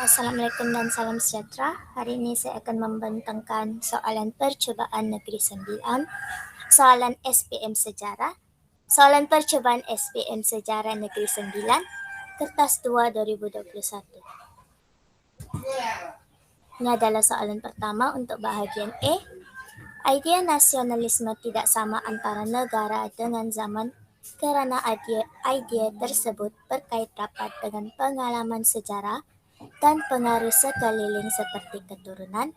Assalamualaikum dan salam sejahtera. Hari ini saya akan membentangkan soalan percubaan Negeri Sembilan, soalan SPM Sejarah, soalan percubaan SPM Sejarah Negeri Sembilan, kertas 2 2021. Ini adalah soalan pertama untuk bahagian A. Idea nasionalisme tidak sama antara negara dengan zaman kerana idea tersebut berkait rapat dengan pengalaman sejarah dan pengaruh sekeliling seperti keturunan,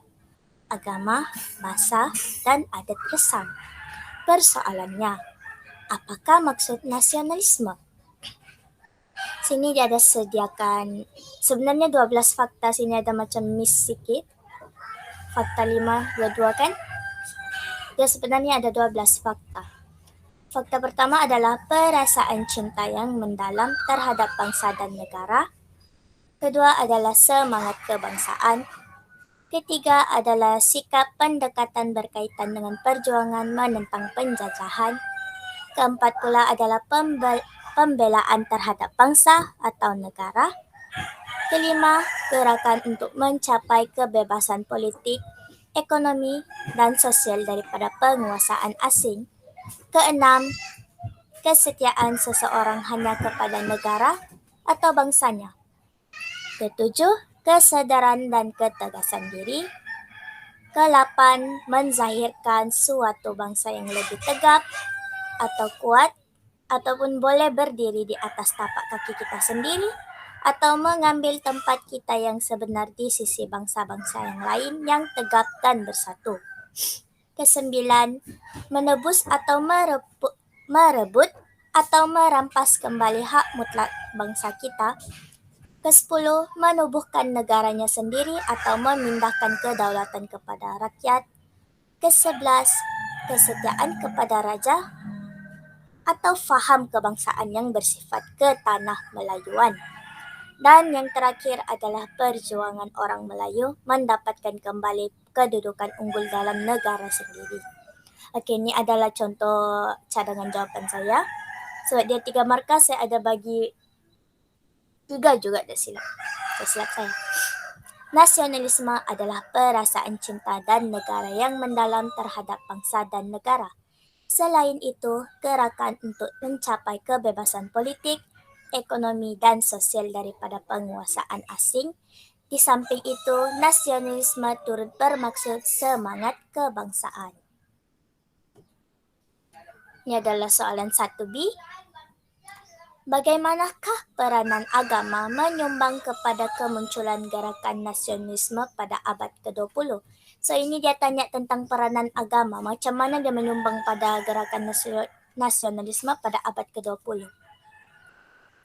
agama, bahasa, dan adat resam. Persoalannya, apakah maksud nasionalisme? Sini dia ada sediakan, sebenarnya 12 fakta, sini ada macam miss sikit. Fakta 5, 22 kan? Dia sebenarnya ada 12 fakta. Fakta pertama adalah perasaan cinta yang mendalam terhadap bangsa dan negara. Kedua adalah semangat kebangsaan. Ketiga adalah sikap pendekatan berkaitan dengan perjuangan menentang penjajahan. Keempat pula adalah pembelaan terhadap bangsa atau negara. Kelima, gerakan untuk mencapai kebebasan politik, ekonomi, dan sosial daripada penguasaan asing. Keenam, kesetiaan seseorang hanya kepada negara atau bangsanya. Ketujuh, kesadaran dan ketegasan diri. Ke-8, menzahirkan suatu bangsa yang lebih tegap atau kuat, ataupun boleh berdiri di atas tapak kaki kita sendiri, atau mengambil tempat kita yang sebenar di sisi bangsa-bangsa yang lain yang tegap dan bersatu. Ke-9, menebus atau merebut atau merampas kembali hak mutlak bangsa kita. Ke-10, menubuhkan negaranya sendiri atau memindahkan kedaulatan kepada rakyat. Ke-11, kesetiaan kepada raja atau faham kebangsaan yang bersifat ketanah Melayuan. Dan yang terakhir adalah perjuangan orang Melayu mendapatkan kembali kedudukan unggul dalam negara sendiri. Okey, ini adalah contoh cadangan jawapan saya. Sebab dia 3 markah, saya ada bagi 3 juga dah silap. Silap saya. Nasionalisme adalah perasaan cinta dan negara yang mendalam terhadap bangsa dan negara. Selain itu, gerakan untuk mencapai kebebasan politik, ekonomi, dan sosial daripada penguasaan asing. Di samping itu, nasionalisme turut bermaksud semangat kebangsaan. Ini adalah soalan 1B. Bagaimanakah peranan agama menyumbang kepada kemunculan gerakan nasionalisme pada abad ke-20? So, ini dia tanya tentang peranan agama. Macam mana dia menyumbang pada gerakan nasionalisme pada abad ke-20?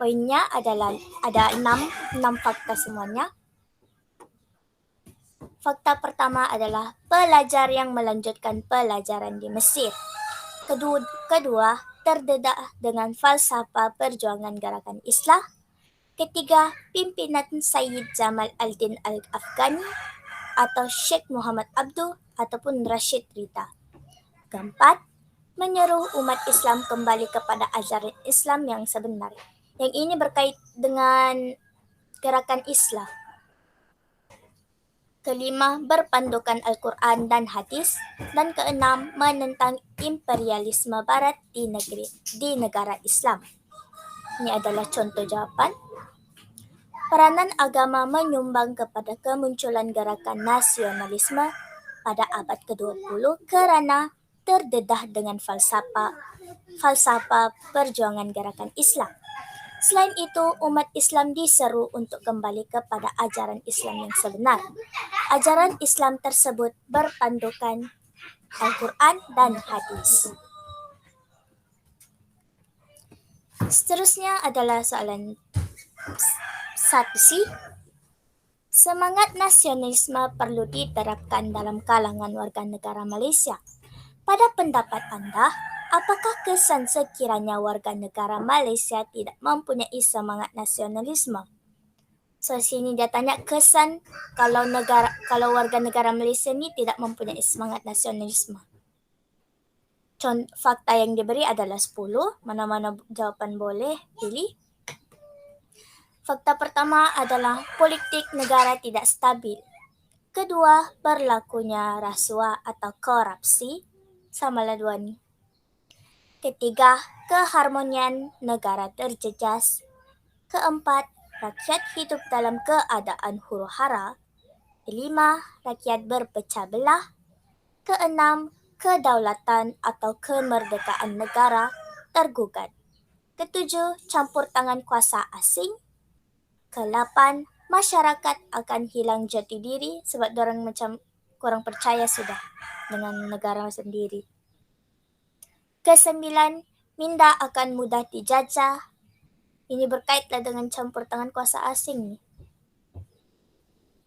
Poinnya adalah ada 6 fakta semuanya. Fakta pertama adalah pelajar yang melanjutkan pelajaran di Mesir. Kedua, terdedah dengan falsafah perjuangan gerakan Islah. Ketiga, pimpinan Sayyid Jamal al-Din al-Afghani atau Sheikh Muhammad Abduh ataupun Rashid Rida. Keempat, menyuruh umat Islam kembali kepada ajaran Islam yang sebenar. Yang ini berkait dengan gerakan Islah. Kelima, berpandukan Al-Quran dan hadis. Dan keenam, menentang imperialisme barat di negara Islam. Ini adalah contoh jawapan. Peranan agama menyumbang kepada kemunculan gerakan nasionalisme pada abad ke-20 kerana terdedah dengan falsafah perjuangan gerakan Islam. Selain itu, umat Islam diseru untuk kembali kepada ajaran Islam yang sebenar. Ajaran Islam tersebut berpandukan Al-Quran dan hadis. Seterusnya adalah soalan 1C. Semangat nasionalisme perlu diterapkan dalam kalangan warga negara Malaysia. Pada pendapat anda, apakah kesan sekiranya warga negara Malaysia tidak mempunyai semangat nasionalisme? So, sini dia tanya kesan kalau warga negara Malaysia ni tidak mempunyai semangat nasionalisme. Fakta yang diberi adalah 10. Mana-mana jawapan boleh pilih. Fakta pertama adalah politik negara tidak stabil. Kedua, berlakunya rasuah atau korupsi. Sama lah dua nih. Ketiga, keharmonian negara terjejas. Keempat, rakyat hidup dalam keadaan huru-hara. Kelima, rakyat berpecah belah. Keenam, kedaulatan atau kemerdekaan negara tergugat. Ketujuh, campur tangan kuasa asing. Kelapan, masyarakat akan hilang jati diri sebab orang macam kurang percaya sudah dengan negara sendiri. Kesembilan, minda akan mudah dijajah. Ini berkaitlah dengan campur tangan kuasa asing.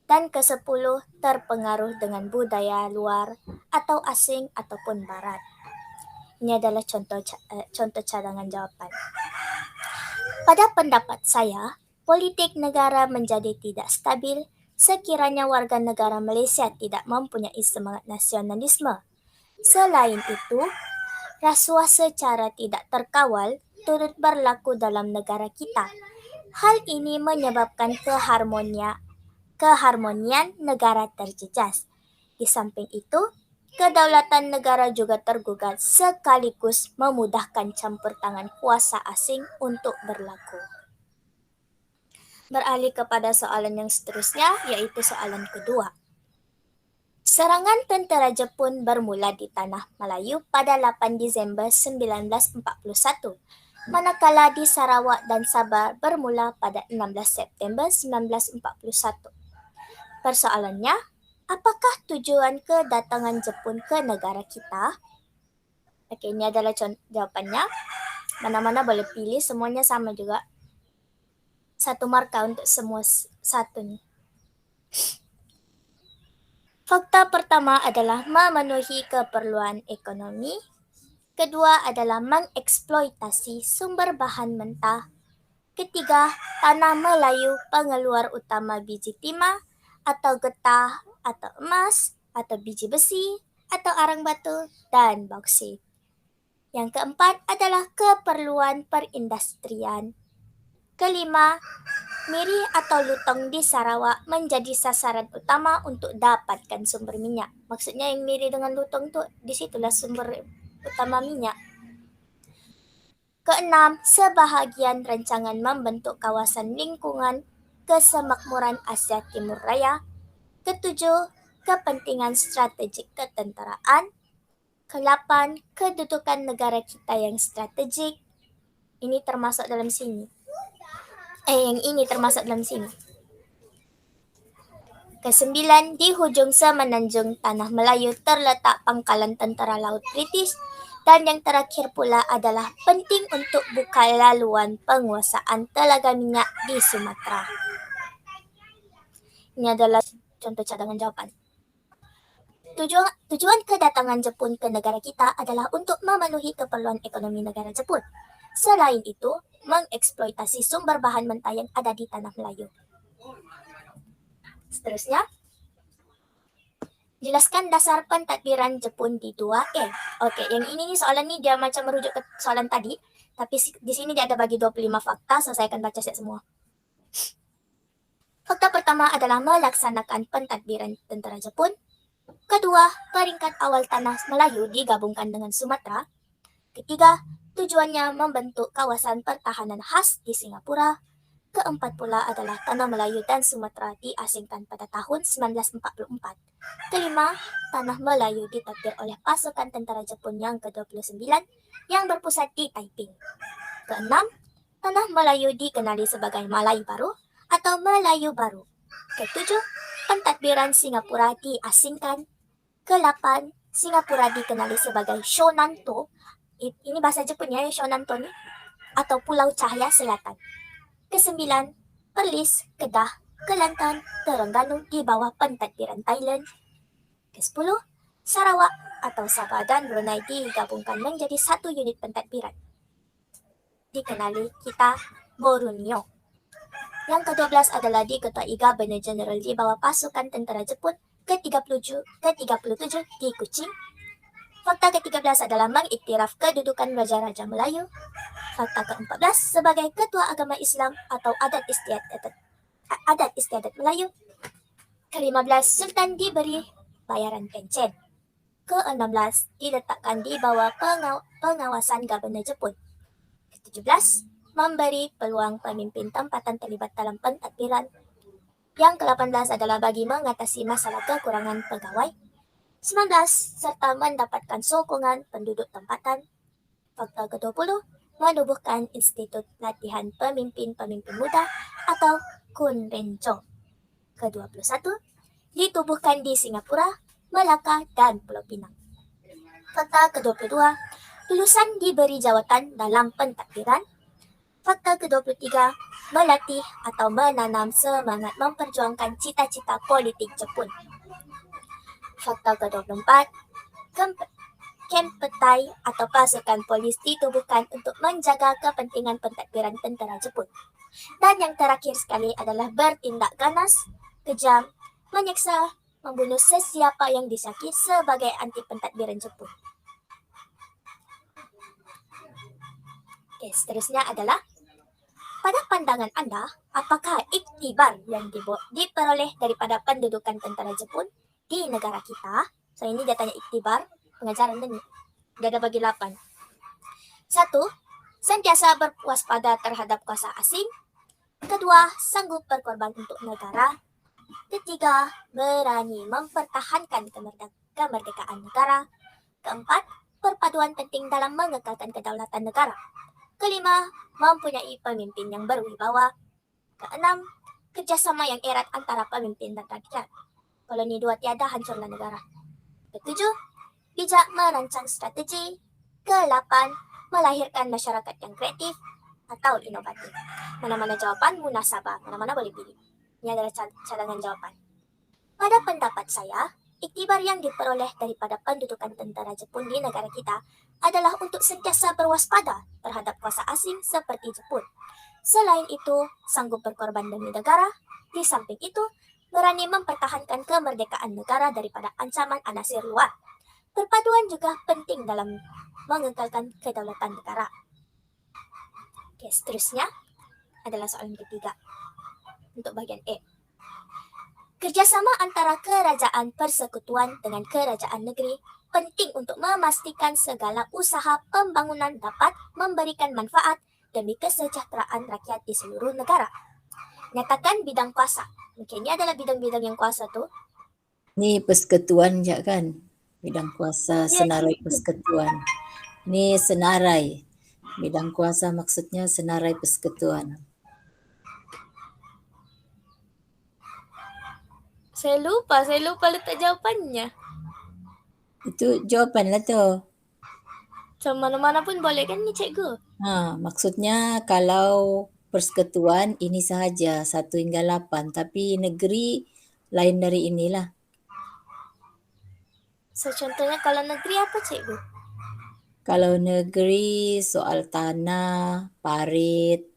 Dan kesepuluh, terpengaruh dengan budaya luar atau asing ataupun barat. Ini adalah contoh cadangan jawapan. Pada pendapat saya, politik negara menjadi tidak stabil sekiranya warga negara Malaysia tidak mempunyai semangat nasionalisme. Selain itu, rasuah secara tidak terkawal turut berlaku dalam negara kita. Hal ini menyebabkan keharmonian negara terjejas. Di samping itu, kedaulatan negara juga tergugat sekaligus memudahkan campur tangan kuasa asing untuk berlaku. Beralih kepada soalan yang seterusnya, yaitu soalan kedua. Serangan tentera Jepun bermula di Tanah Melayu pada 8 Disember 1941, manakala di Sarawak dan Sabah bermula pada 16 September 1941. Persoalannya, apakah tujuan kedatangan Jepun ke negara kita? Oke, ini adalah jawabannya. Mana-mana boleh pilih, semuanya sama juga. Satu markah untuk semua satu nih. Fakta pertama adalah memenuhi keperluan ekonomi. Kedua adalah mengeksploitasi sumber bahan mentah. Ketiga, tanah Melayu pengeluar utama biji timah atau getah atau emas atau biji besi atau arang batu dan bauksit. Yang keempat adalah keperluan perindustrian. Kelima, Miri atau Lutong di Sarawak menjadi sasaran utama untuk dapatkan sumber minyak. Maksudnya yang Miri dengan Lutong tuh disitulah sumber utama minyak. Keenam, sebahagian rancangan membentuk kawasan lingkungan kesemakmuran Asia Timur Raya. Ketujuh, kepentingan strategik ketenteraan. Kedelapan, kedudukan negara kita yang strategik. Ini termasuk dalam sini. Yang ini termasuk dalam sini. Kesembilan, di hujung semenanjung Tanah Melayu terletak pangkalan tentera laut British. Dan yang terakhir pula adalah penting untuk buka laluan penguasaan telaga minyak di Sumatera. Ini adalah contoh cadangan jawapan. Tujuan kedatangan Jepun ke negara kita adalah untuk memenuhi keperluan ekonomi negara Jepun. Selain itu, mengeksploitasi sumber bahan mentah yang ada di Tanah Melayu. Seterusnya, jelaskan dasar pentadbiran Jepun di 2E. Oke, yang ini nih soalan nih dia macam merujuk ke soalan tadi, tapi di sini dia ada bagi 25 fakta, so saya akan baca set semua. Fakta pertama adalah melaksanakan pentadbiran tentera Jepun. Kedua, peringkat awal Tanah Melayu digabungkan dengan Sumatera. Ketiga, tujuannya membentuk kawasan pertahanan khas di Singapura. Keempat pula adalah Tanah Melayu dan Sumatera diasingkan pada tahun 1944. Kelima, Tanah Melayu ditadbir oleh pasukan tentara Jepun yang ke-29 yang berpusat di Taiping. Keenam, Tanah Melayu dikenali sebagai Malai Baru atau Melayu Baru. Ketujuh, pentadbiran Singapura diasingkan. Kelapan, Singapura dikenali sebagai Shonanto. Ini bahasa Jepun ya, Shonanto nih, atau Pulau Cahaya Selatan. Kesembilan, Perlis, Kedah, Kelantan, Terengganu di bawah pentadbiran Thailand. Kesepuluh, Sarawak atau Sabah dan Brunei digabungkan menjadi satu unit pentadbiran. Dikenali kita Borneo. Yang ke-12 adalah diketuai Governor General di bawah pasukan tentera Jepun. Ke-37 di Kuching. Fakta ke-13 adalah mengiktiraf kedudukan Raja-Raja Melayu. Fakta ke-14 sebagai Ketua Agama Islam atau adat istiadat Melayu. Ke-15 Sultan diberi bayaran pencen. Ke-16 diletakkan di bawah pengawasan Gubernur Jepun. Ke-17 memberi peluang pemimpin tempatan terlibat dalam pentadbiran. Yang ke-18 adalah bagi mengatasi masalah kekurangan pegawai. 19 serta mendapatkan sokongan penduduk tempatan. Fakta ke-20 menubuhkan Institut Latihan Pemimpin-Pemimpin Muda atau Kunrenjo. Ke-21 ditubuhkan di Singapura, Melaka, dan Pulau Pinang. Fakta ke-22 lulusan diberi jawatan dalam pentadbiran. Fakta ke-23 melatih atau menanam semangat memperjuangkan cita-cita politik Jepun. Fakta ke-24 Kempetai atau pasukan polis ditubuhkan untuk menjaga kepentingan pentadbiran tentara Jepun. Dan yang terakhir sekali adalah bertindak ganas, kejam, menyiksa, membunuh sesiapa yang disyaki sebagai anti pentadbiran Jepun. Oke, seterusnya adalah pada pandangan Anda, apakah iktibar yang diperoleh daripada pendudukan tentara Jepun di negara kita? So ini dia tanya iktibar, pengajaran dan dia ada bagi 8. 1. Sentiasa berwaspada terhadap kuasa asing. Kedua, sanggup berkorban untuk negara. Ketiga, berani mempertahankan kemerdekaan negara. Keempat, perpaduan penting dalam mengekalkan kedaulatan negara. Kelima, mempunyai pemimpin yang berwibawa. Keenam, kerjasama yang erat antara pemimpin dan rakyat. Kalau ini dua tiada, hancurlah negara. Ketujuh, bijak merancang strategi. Ke-8, melahirkan masyarakat yang kreatif atau inovatif. Mana-mana jawapan munasabah, mana-mana boleh pilih. Ini adalah cadangan jawaban. Pada pendapat saya, iktibar yang diperoleh daripada pendudukan tentara Jepun di negara kita adalah untuk sentiasa berwaspada terhadap kuasa asing seperti Jepun. Selain itu, sanggup berkorban demi negara. Di samping itu, berani mempertahankan kemerdekaan negara daripada ancaman anasir luar. Perpaduan juga penting dalam mengekalkan kedaulatan negara. Oke, seterusnya adalah soalan ketiga untuk bagian E. Kerjasama antara kerajaan persekutuan dengan kerajaan negeri penting untuk memastikan segala usaha pembangunan dapat memberikan manfaat demi kesejahteraan rakyat di seluruh negara. Nyatakan bidang kuasa. Mungkin ini adalah bidang-bidang yang kuasa tuh. Ni persekutuan je kan? Bidang kuasa senarai persekutuan. Ni senarai. Bidang kuasa maksudnya senarai persekutuan. Saya lupa letak jawapannya. Itu jawapan lah tu. So, mana-mana pun boleh kan ni cikgu? Maksudnya kalau persekutuan ini sahaja 1 hingga 8, tapi negeri lain dari inilah. So, contohnya kalau negeri apa cikgu? Kalau negeri soal tanah, parit,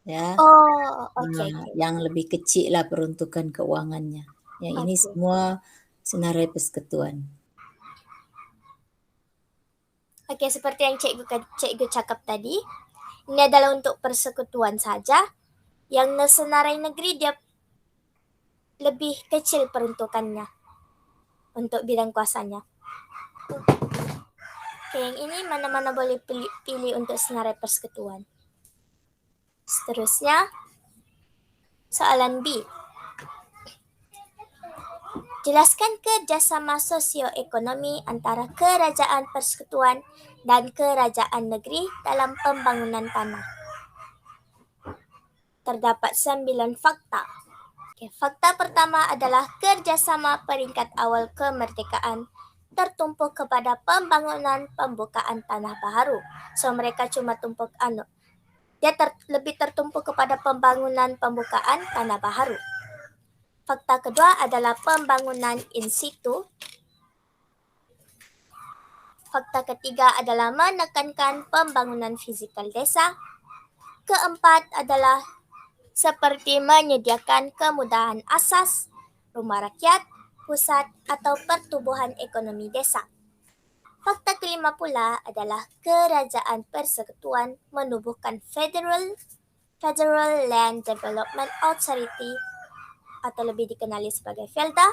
ya. Oh, okey. Yang lebih kecil lah peruntukan keuangannya. Yang ini Okey. semua senarai persekutuan. Okey, seperti yang cikgu cakap tadi, ini adalah untuk persekutuan saja. Yang senarai negeri dia lebih kecil peruntukannya untuk bidang kuasanya. Okey, yang ini mana-mana boleh pilih untuk senarai persekutuan. Seterusnya, soalan B. Jelaskan kerjasama sosioekonomi antara kerajaan persekutuan dan kerajaan negeri dalam pembangunan tanah. Terdapat 9 fakta. Okay, fakta pertama adalah kerjasama peringkat awal kemerdekaan tertumpu kepada pembangunan pembukaan tanah baharu. So mereka cuma lebih tertumpu kepada pembangunan pembukaan tanah baharu. Fakta kedua adalah pembangunan in situ. Fakta ketiga adalah menekankan pembangunan fizikal desa. Keempat adalah seperti menyediakan kemudahan asas, rumah rakyat, pusat atau pertubuhan ekonomi desa. Fakta kelima pula adalah Kerajaan Persekutuan menubuhkan Federal Land Development Authority atau lebih dikenali sebagai FELDA,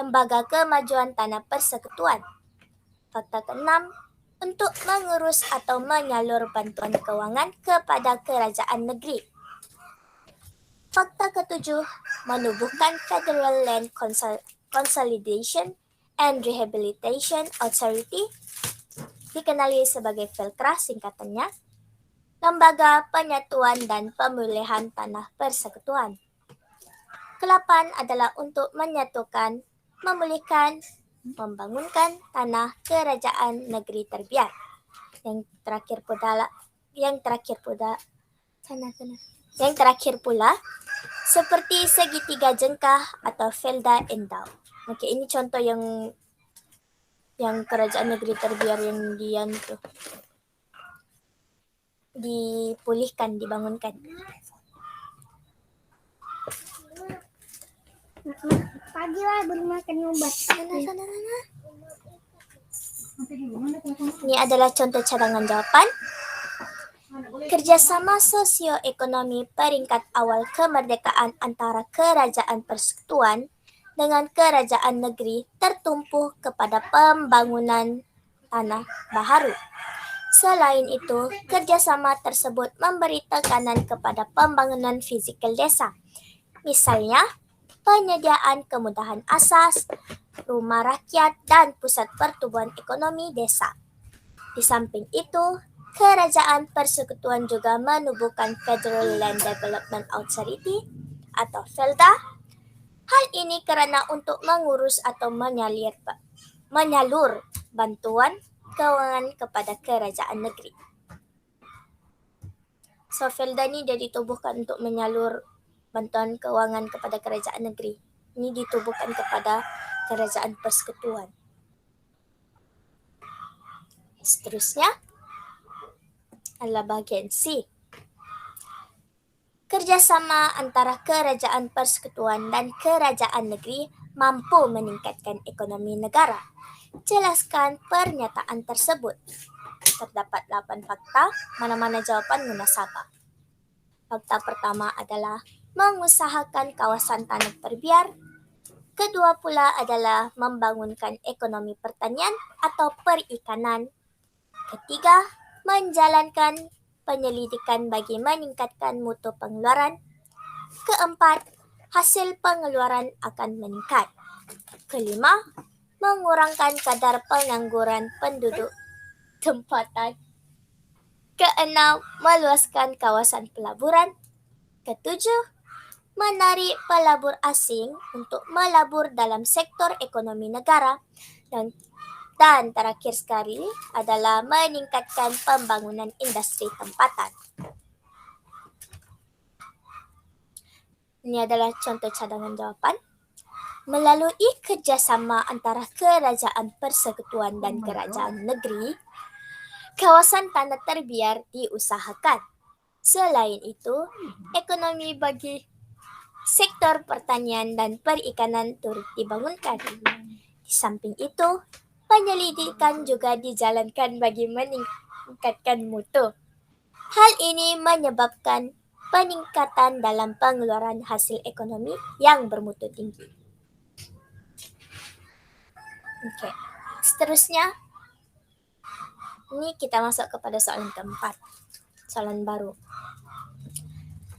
Lembaga Kemajuan Tanah Persekutuan. Fakta keenam, untuk mengurus atau menyalur bantuan keuangan kepada kerajaan negeri. Fakta ketujuh, menubuhkan Federal Land Consolidation and Rehabilitation Authority, dikenali sebagai FELCRA singkatannya, Lembaga Penyatuan dan Pemulihan Tanah Persekutuan. Kedelapan adalah untuk menyatukan, memulihkan, membangunkan tanah kerajaan negeri terbiar. Yang terakhir pula seperti segitiga jengkah atau Felda Endau. Okey, ini contoh yang kerajaan negeri terbiar yang dipulihkan, dibangunkan. Pagi lah baru makan obat. Sana. Ini adalah contoh cadangan jawapan. Kerjasama sosioekonomi peringkat awal kemerdekaan antara kerajaan persekutuan dengan kerajaan negeri tertumpu kepada pembangunan tanah baharu. Selain itu, kerjasama tersebut memberi tekanan kepada pembangunan fizikal desa. Misalnya, penyediaan kemudahan asas, rumah rakyat, dan pusat pertumbuhan ekonomi desa. Di samping itu, Kerajaan Persekutuan juga menubuhkan Federal Land Development Authority atau FELDA. Hal ini karena untuk mengurus atau menyalur bantuan keuangan kepada kerajaan negeri. So, FELDA ni dia ditubuhkan untuk menyalur bantuan keuangan kepada kerajaan negeri. Ini ditubuhkan kepada Kerajaan Persekutuan. Seterusnya adalah bahagian C. Kerjasama antara kerajaan persekutuan dan kerajaan negeri mampu meningkatkan ekonomi negara. Jelaskan pernyataan tersebut. Terdapat 8 fakta, mana-mana jawapan munasabah. Fakta pertama adalah mengusahakan kawasan tanah terbiar. Kedua pula adalah membangunkan ekonomi pertanian atau perikanan. Ketiga, menjalankan penyelidikan bagi meningkatkan mutu pengeluaran. Keempat, hasil pengeluaran akan meningkat. Kelima, mengurangkan kadar pengangguran penduduk tempatan. Keenam, meluaskan kawasan pelaburan. Ketujuh, menarik pelabur asing untuk melabur dalam sektor ekonomi negara. Dan terakhir sekali adalah meningkatkan pembangunan industri tempatan. Ini adalah contoh cadangan jawapan. Melalui kerjasama antara kerajaan persekutuan dan kerajaan negeri, kawasan tanah terbiar diusahakan. Selain itu, ekonomi bagi sektor pertanian dan perikanan turut dibangunkan. Di samping itu, penyelidikan juga dijalankan bagi meningkatkan mutu. Hal ini menyebabkan peningkatan dalam pengeluaran hasil ekonomi yang bermutu tinggi. Okey. Seterusnya, ini kita masuk kepada soalan keempat. Soalan baru.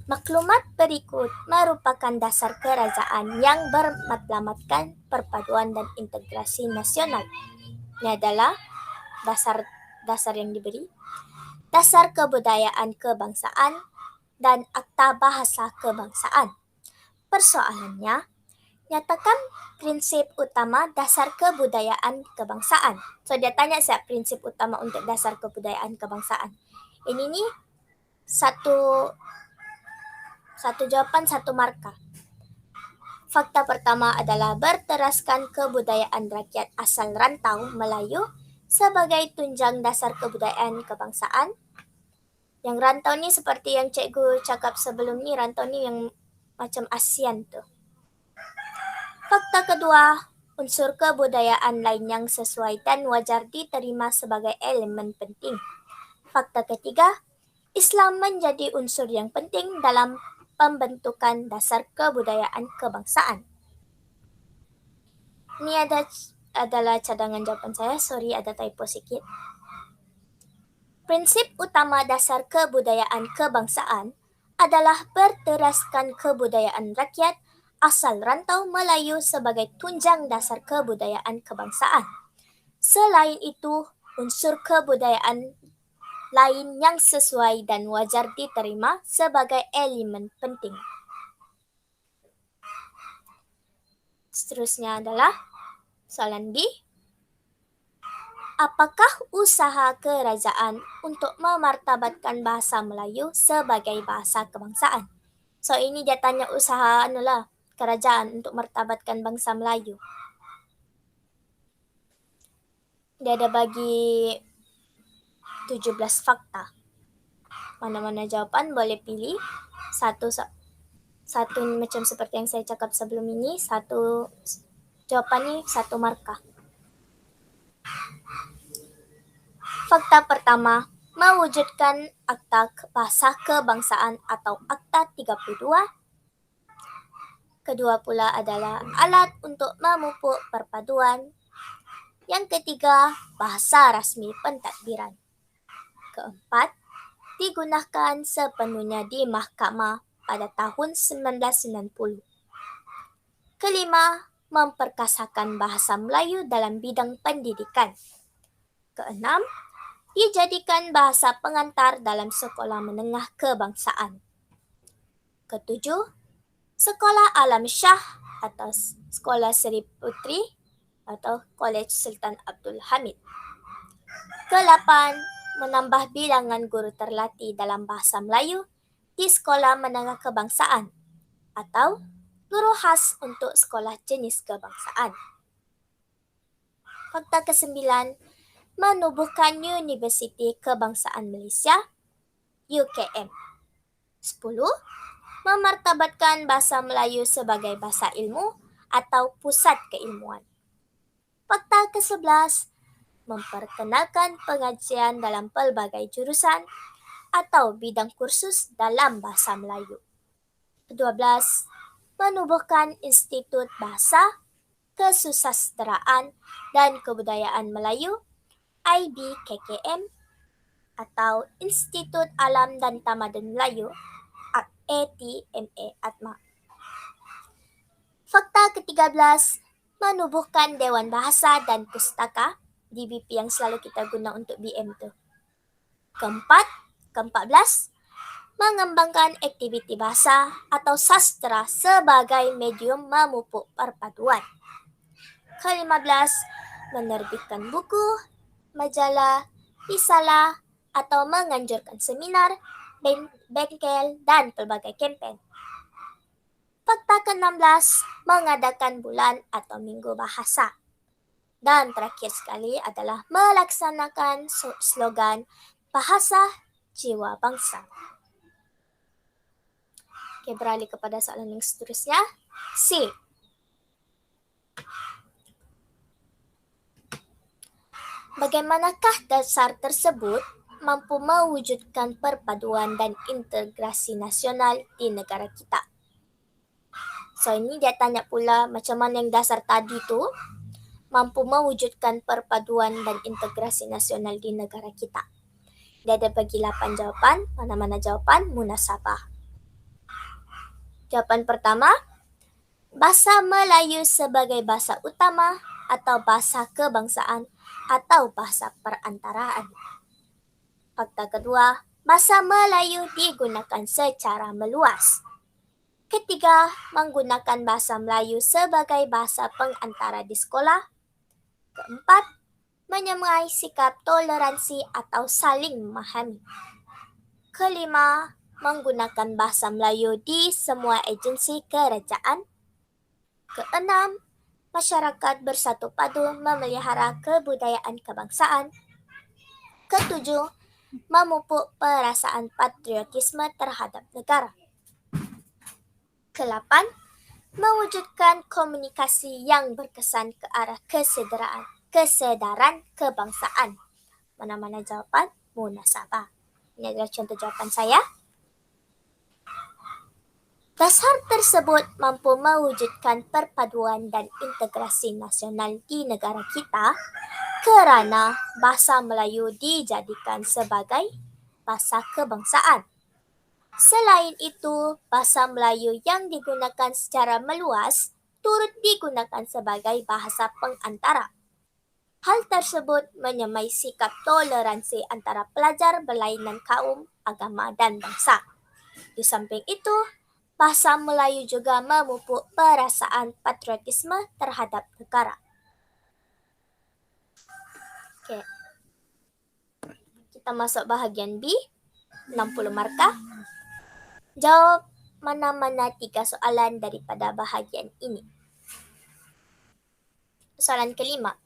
Maklumat berikut merupakan dasar kerajaan yang bermatlamatkan perpaduan dan integrasi nasional. Ini adalah dasar yang diberi. Dasar kebudayaan kebangsaan dan Akta Bahasa Kebangsaan. Persoalannya, nyatakan prinsip utama dasar kebudayaan kebangsaan. So, dia tanya saya prinsip utama untuk dasar kebudayaan kebangsaan. Ini nih satu jawapan, satu markah. Fakta pertama adalah berteraskan kebudayaan rakyat asal rantau Melayu sebagai tunjang dasar kebudayaan kebangsaan. Yang rantau ni seperti yang cikgu cakap sebelum ni, rantau ni yang macam ASEAN tu. Fakta kedua, unsur kebudayaan lain yang sesuai dan wajar diterima sebagai elemen penting. Fakta ketiga, Islam menjadi unsur yang penting dalam pembentukan dasar kebudayaan kebangsaan. Ini adalah cadangan jawaban saya, sorry ada typo sedikit. Prinsip utama dasar kebudayaan kebangsaan adalah berteraskan kebudayaan rakyat asal rantau Melayu sebagai tunjang dasar kebudayaan kebangsaan. Selain itu, unsur kebudayaan lain yang sesuai dan wajar diterima sebagai elemen penting. Seterusnya adalah soalan B. Apakah usaha kerajaan untuk memartabatkan bahasa Melayu sebagai bahasa kebangsaan? So ini dia tanya usaha kerajaan untuk martabatkan bangsa Melayu. Dia ada bagi 17 fakta. Mana-mana jawapan boleh pilih. Satu macam seperti yang saya cakap sebelum ini, satu jawapan ini satu markah. Fakta pertama, mewujudkan Akta Bahasa Kebangsaan atau Akta 32. Kedua pula adalah alat untuk memupuk perpaduan. Yang ketiga, bahasa rasmi pentadbiran. Keempat, digunakan sepenuhnya di mahkamah pada tahun 1990. Kelima, memperkasakan bahasa Melayu dalam bidang pendidikan. Keenam, dijadikan bahasa pengantar dalam sekolah menengah kebangsaan. Ketujuh, Sekolah Alam Shah atau Sekolah Seri Putri atau College Sultan Abdul Hamid. Ke-8, menambah bilangan guru terlatih dalam bahasa Melayu di sekolah menengah kebangsaan atau guru khas untuk sekolah jenis kebangsaan. Fakta ke-9, menubuhkan Universiti Kebangsaan Malaysia UKM. 10, memartabatkan bahasa Melayu sebagai bahasa ilmu atau pusat keilmuan. Fakta ke-11, memperkenalkan pengajian dalam pelbagai jurusan atau bidang kursus dalam bahasa Melayu. 12, menubuhkan Institut Bahasa, Kesusasteraan dan Kebudayaan Melayu IBKKM atau Institut Alam dan Tamadun Melayu ATMA ATMA. Fakta ke-13, menubuhkan Dewan Bahasa dan Pustaka DBP yang selalu kita guna untuk BM tu. Ke-14, mengembangkan aktiviti bahasa atau sastra sebagai medium memupuk perpaduan. Ke-15, menerbitkan buku, majalah, risalah atau menganjurkan seminar, bengkel dan pelbagai kempen. Fakta ke-16, mengadakan bulan atau minggu bahasa. Dan terakhir sekali adalah melaksanakan slogan Bahasa Jiwa Bangsa. Oke, beralih kepada soalan yang seterusnya. C. Bagaimanakah dasar tersebut mampu mewujudkan perpaduan dan integrasi nasional di negara kita? So ini dia tanya pula macam mana yang dasar tadi tu mampu mewujudkan perpaduan dan integrasi nasional di negara kita. Dia ada bagi 8 jawapan, mana-mana jawapan munasabah. Jawapan pertama, bahasa Melayu sebagai bahasa utama atau bahasa kebangsaan atau bahasa perantaraan. Fakta kedua, bahasa Melayu digunakan secara meluas. Ketiga, menggunakan bahasa Melayu sebagai bahasa pengantara di sekolah. Keempat, menyemai sikap toleransi atau saling memahami. Kelima, menggunakan bahasa Melayu di semua agensi kerajaan. Keenam, masyarakat bersatu padu memelihara kebudayaan kebangsaan. Ketujuh, memupuk perasaan patriotisme terhadap negara. Ke-8, mewujudkan komunikasi yang berkesan ke arah kesedaran kebangsaan. Mana-mana jawapan munasabah. Ini adalah contoh jawapan saya. Dasar tersebut mampu mewujudkan perpaduan dan integrasi nasional di negara kita kerana bahasa Melayu dijadikan sebagai bahasa kebangsaan. Selain itu, bahasa Melayu yang digunakan secara meluas turut digunakan sebagai bahasa pengantara. Hal tersebut menyamai sikap toleransi antara pelajar berlainan kaum, agama dan bangsa. Di samping itu, bahasa Melayu juga memupuk perasaan patriotisme terhadap negara. Oke. Kita masuk bahagian B, 60 markah. Jawab mana-mana 3 soalan daripada bahagian ini. Soalan kelima.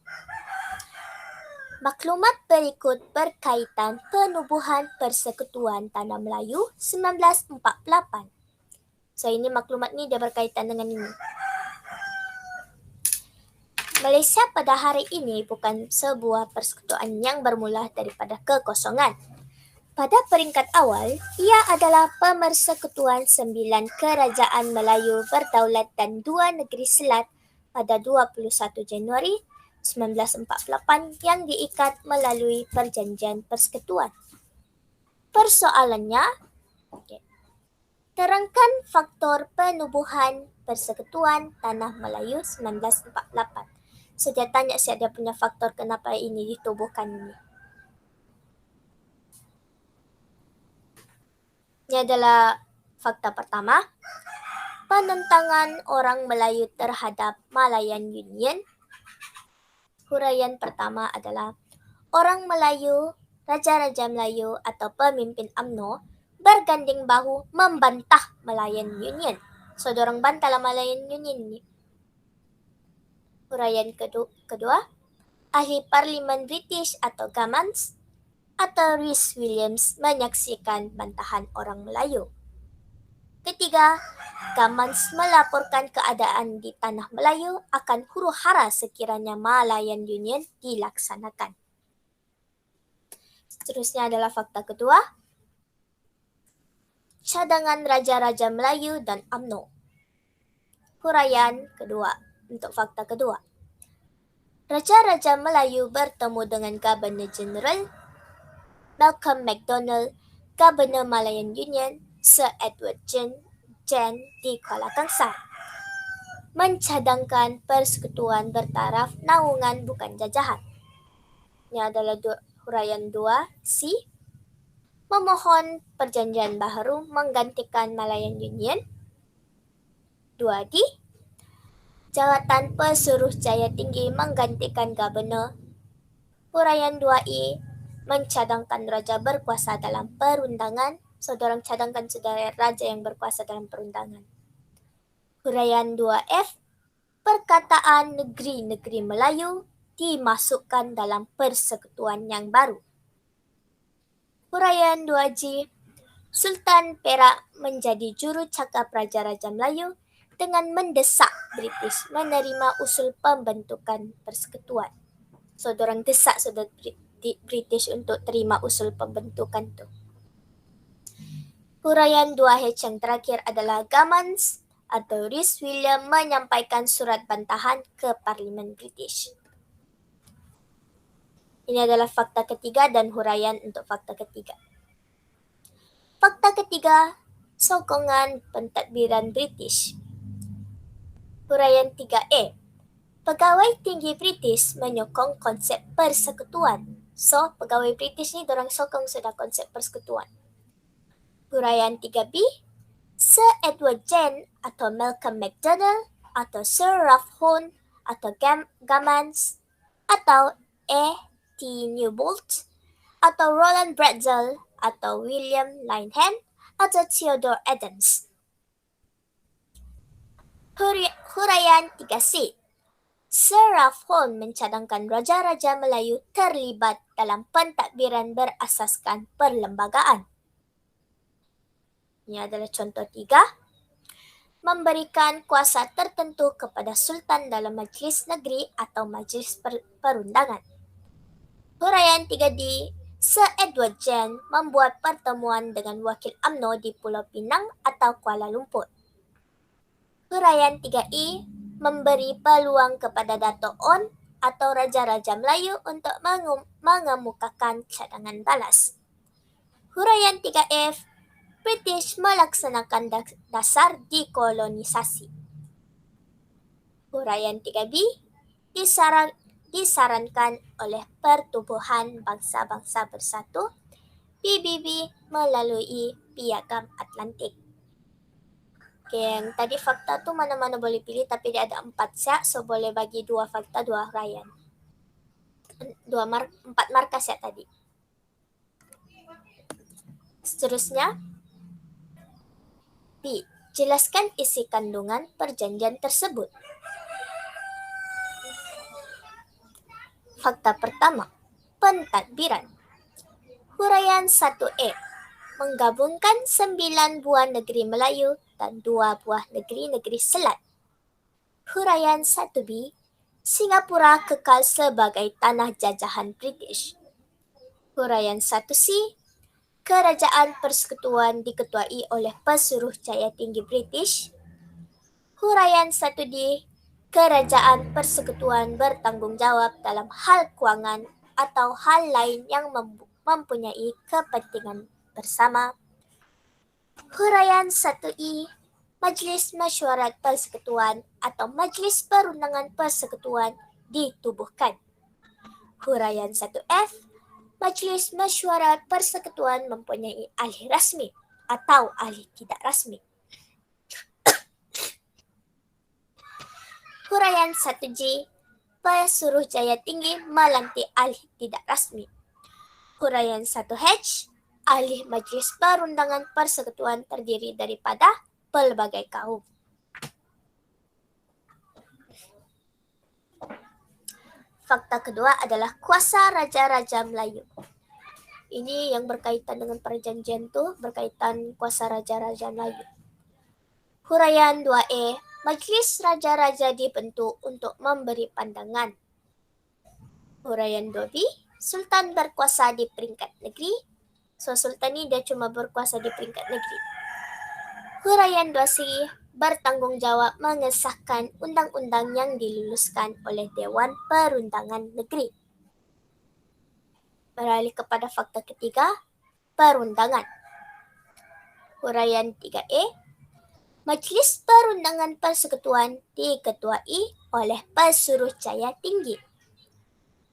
Maklumat berikut berkaitan penubuhan Persekutuan Tanah Melayu 1948. So, ini maklumat ni dia berkaitan dengan ini. Malaysia pada hari ini bukan sebuah persekutuan yang bermula daripada kekosongan. Pada peringkat awal, ia adalah pemersekutuan 9 kerajaan Melayu berdaulat dan 2 negeri selat pada 21 Januari 1948 yang diikat melalui perjanjian persekutuan. Persoalannya, terangkan faktor penubuhan Persekutuan Tanah Melayu 1948. So, dia tanya saya dia punya faktor kenapa ini ditubuhkan ini. Ini adalah fakta pertama. Penentangan orang Melayu terhadap Malayan Union. Huraian pertama adalah orang Melayu, Raja-Raja Melayu atau pemimpin UMNO berganding bahu membantah Malayan Union. So, dorang bantahlah Malayan Union ni. Huraian kedua, ahli parlimen British atau Gammons atau Rhys Williams menyaksikan bantahan orang Melayu. Ketiga, Gammons melaporkan keadaan di Tanah Melayu akan huru-hara sekiranya Malayan Union dilaksanakan. Seterusnya adalah fakta kedua. Cadangan Raja-Raja Melayu dan UMNO. Huraian kedua untuk fakta kedua. Raja-Raja Melayu bertemu dengan Governor General Malcolm MacDonald, Governor Malayan Union, Sir Edward Jen di Kuala Kangsar, mencadangkan persekutuan bertaraf naungan bukan jajahan. Ini adalah huraian 2C. Memohon perjanjian baharu menggantikan Malayan Union. 2D. Jawatan Pesuruhjaya Tinggi menggantikan Gubernur. Huraian 2E. Mencadangkan raja berkuasa dalam perundangan. Saudara cadangkan saudara raja yang berkuasa dalam perundangan. Huraian 2F. Perkataan negeri-negeri Melayu dimasukkan dalam persekutuan yang baru. Huraian 2G. Sultan Perak menjadi juru cakap Raja-Raja Melayu dengan mendesak British menerima usul pembentukan persekutuan. So, dorang desak saudara British untuk terima usul pembentukan tu. Huraian 2H yang terakhir adalah Gammons atau Rhys Williams menyampaikan surat bantahan ke Parlimen British. Ini adalah fakta ketiga dan huraian untuk fakta ketiga. Fakta ketiga, sokongan pentadbiran British. Huraian 3A. Pegawai tinggi British menyokong konsep persekutuan. So, pegawai British ni dorang sokong sudah konsep persekutuan. Huraian 3B. Sir Edward Jen atau Malcolm MacDonald atau Sir Ralph Hone atau Gammons atau A.T. Newbolt atau Roland Bretzel atau William Lyneham atau Theodore Adams. Huraian 3C. Sir Ralph Hone mencadangkan Raja-Raja Melayu terlibat dalam pentadbiran berasaskan perlembagaan. Ini adalah contoh 3. memberikan kuasa tertentu kepada sultan dalam majlis negeri atau majlis perundangan. Huraian 3D, Sir Edward Gen membuat pertemuan dengan wakil UMNO di Pulau Pinang atau Kuala Lumpur. Huraian 3I memberi peluang kepada Dato' On atau Raja-Raja Melayu untuk mengemukakan cadangan balas. Huraian 3F, British melaksanakan dasar dekolonisasi. Huraian 3B, disarankan oleh Pertubuhan Bangsa-Bangsa Bersatu PBB melalui Piagam Atlantik. Okay, yang tadi fakta tu mana-mana boleh pilih tapi dia ada 4 siap, so boleh bagi 2 fakta, 2 huraian. 4 markas ya tadi. Seterusnya, B. Jelaskan isi kandungan perjanjian tersebut. Fakta pertama, pentadbiran. Huraian 1E menggabungkan 9 buah negeri Melayu dan 2 buah negeri-negeri Selat. Huraian 1B, Singapura kekal sebagai tanah jajahan British. Huraian 1C, Kerajaan Persekutuan diketuai oleh Pesuruhjaya Tinggi British. Huraian 1D, Kerajaan Persekutuan bertanggungjawab dalam hal kewangan atau hal lain yang mempunyai kepentingan bersama. Huraian 1E, Majlis Mesyuarat Persekutuan atau Majlis Perundangan Persekutuan ditubuhkan. Huraian 1F, Majlis Mesyuarat Persekutuan mempunyai ahli rasmi atau ahli tidak rasmi. Huraian 1G, Pesuruhjaya Tinggi melantik ahli tidak rasmi. Huraian 1H, ahli Majlis Perundangan Persekutuan terdiri daripada pelbagai kaum. Fakta kedua adalah kuasa Raja-Raja Melayu. Ini yang berkaitan dengan perjanjian tu, berkaitan kuasa Raja-Raja Melayu. Huraian 2E, Majlis Raja-Raja dibentuk untuk memberi pandangan. Huraian 2B, Sultan berkuasa di peringkat negeri. So, Sultan ni dia cuma berkuasa di peringkat negeri. Huraian 2C, bertanggungjawab mengesahkan undang-undang yang diluluskan oleh Dewan Perundangan Negeri. Beralih kepada fakta ketiga, perundangan. Huraian 3E, Majlis Perundangan Persekutuan diketuai oleh Pesuruhjaya Tinggi.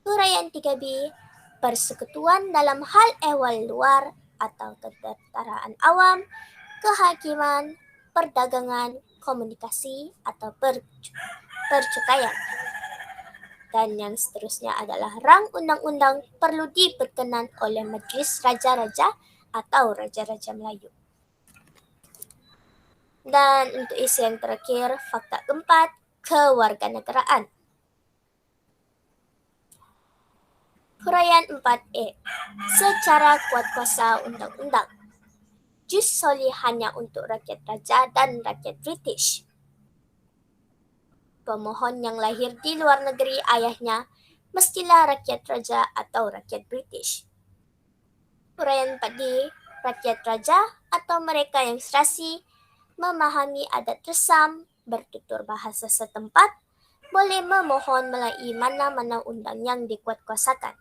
Huraian 3B, Persekutuan dalam hal ehwal luar atau ketenteraan awam, kehakiman, perdagangan, komunikasi, atau percukaian. Dan yang seterusnya adalah rang undang-undang perlu diperkenan oleh Majlis Raja-Raja atau Raja-Raja Melayu. Dan untuk isi yang terakhir, fakta keempat, kewarganegaraan. Huraian 4E, secara kuat kuasa undang-undang. Jus soli hanya untuk rakyat raja dan rakyat British. Pemohon yang lahir di luar negeri ayahnya mestilah rakyat raja atau rakyat British. Huraian 4D, rakyat raja atau mereka yang serasi memahami adat resam, bertutur bahasa setempat, boleh memohon melalui mana-mana undang yang dikuatkuasakan.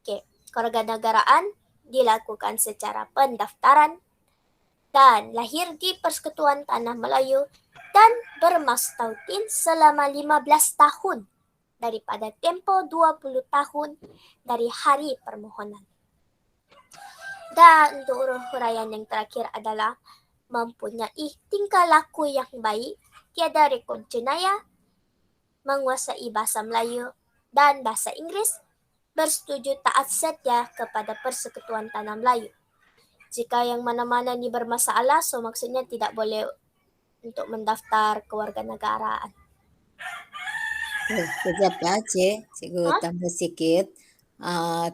Okey, kewarganegaraan dilakukan secara pendaftaran dan lahir di Persekutuan Tanah Melayu dan bermastautin selama 15 tahun daripada tempoh 20 tahun dari hari permohonan. Dan untuk huraian yang terakhir adalah mempunyai tingkah laku yang baik, tiada rekod jenayah, menguasai bahasa Melayu dan bahasa Inggeris, bersetuju taat setia kepada Persekutuan Tanah Melayu. Jika yang mana-mana ni bermasalah, so maksudnya tidak boleh untuk mendaftar kewarganegaraan. Sekejap ya, Cik. Cikgu tambah sikit.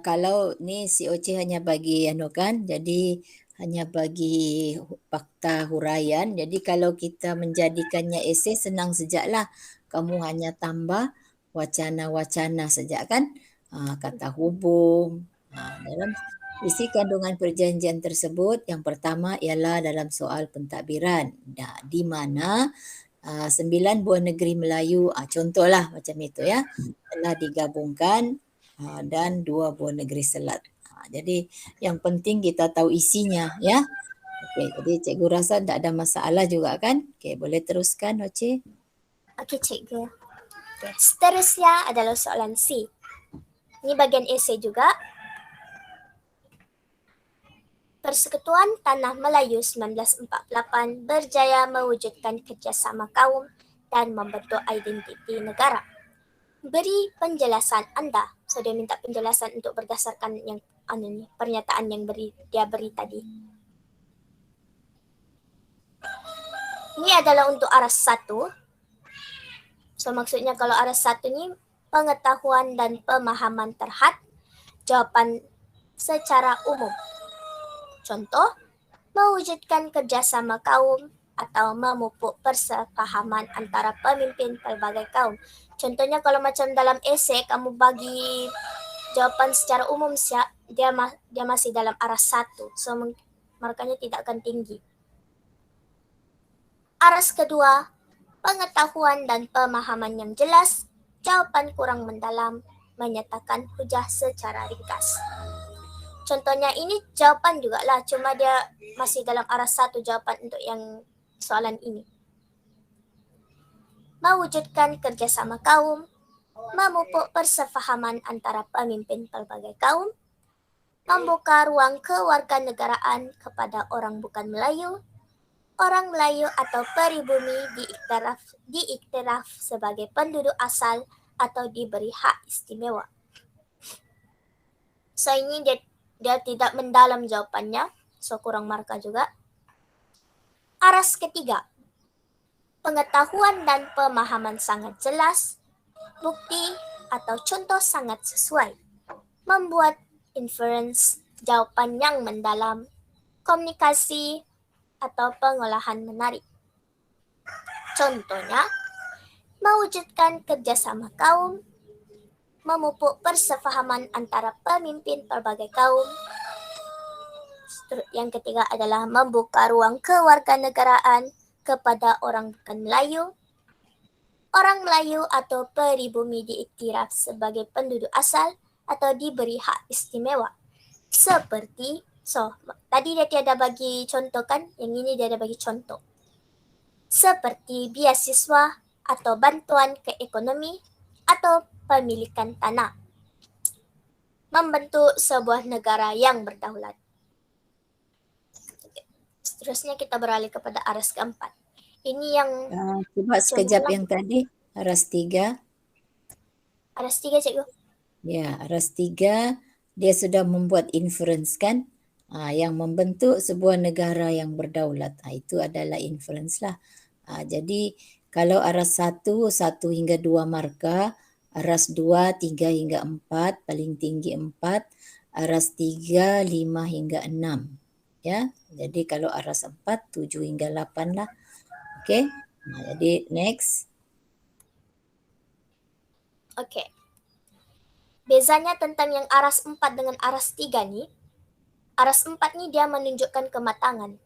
Kalau ni si Oce hanya bagi kan, jadi hanya bagi fakta huraian. Jadi kalau kita menjadikannya esei senang sajalah. Kamu hanya tambah wacana-wacana saja kan. Kata hubung. Dalam isi kandungan perjanjian tersebut yang pertama ialah dalam soal pentadbiran. Di mana 9 buah negeri Melayu, contohlah macam itu ya, telah digabungkan dan 2 buah negeri Selat. Jadi yang penting kita tahu isinya ya. Okey, jadi cikgu rasa tak ada masalah juga kan? Okey, boleh teruskan Oce. Okey, cikgu. Okay. Seterusnya adalah soalan C. Ini bagian esei juga. Persekutuan Tanah Melayu 1948 berjaya mewujudkan kerjasama kaum dan membentuk identiti negara. Beri penjelasan anda. So dia minta penjelasan untuk berdasarkan yang pernyataan yang dia beri tadi. Ini adalah untuk aras 1. So maksudnya kalau aras 1 ni pengetahuan dan pemahaman terhad, jawapan secara umum. Contoh, mewujudkan kerjasama kaum atau memupuk persefahaman antara pemimpin pelbagai kaum. Contohnya kalau macam dalam esei kamu bagi jawapan secara umum dia masih dalam aras 1. So markanya tidak akan tinggi. Aras kedua, pengetahuan dan pemahaman yang jelas, jawapan kurang mendalam, menyatakan hujah secara ringkas. Contohnya ini jawapan juga lah, cuma dia masih dalam aras 1 jawapan untuk yang soalan ini. Mewujudkan kerjasama kaum, memupuk persefahaman antara pemimpin pelbagai kaum, membuka ruang kewarganegaraan kepada orang bukan Melayu, orang Melayu atau peribumi diiktiraf sebagai penduduk asal atau diberi hak istimewa. So ini dia tidak mendalam jawapannya, so kurang markah juga. Aras ketiga, pengetahuan dan pemahaman sangat jelas, bukti atau contoh sangat sesuai, membuat inference, jawapan yang mendalam, komunikasi atau pengolahan menarik. Contohnya, mewujudkan kerjasama kaum, memupuk persefahaman antara pemimpin pelbagai kaum. Yang ketiga adalah membuka ruang kewarganegaraan kepada orang bukan Melayu, orang Melayu atau peribumi diiktiraf sebagai penduduk asal atau diberi hak istimewa. Seperti, tadi dia tiada bagi contoh kan, yang ini dia ada bagi contoh. Seperti beasiswa atau bantuan ke ekonomi atau pemilikan tanah. Membentuk sebuah negara yang berdaulat. Seterusnya kita beralih kepada aras keempat. Ini yang Cuba sekejap yang tadi, aras 3. Aras 3 cikgu. Ya, aras 3 dia sudah membuat inference kan? Yang membentuk sebuah negara yang berdaulat. Itu adalah inference lah. Jadi kalau aras 1 hingga 2 markah, aras 2 3 hingga 4, paling tinggi 4, aras 3 5 hingga 6. Ya, jadi kalau aras 4 7 hingga 8 lah. Okey. Jadi next. Okey. Bezanya tentang yang aras 4 dengan aras 3 ni, aras 4 ni dia menunjukkan kematangan.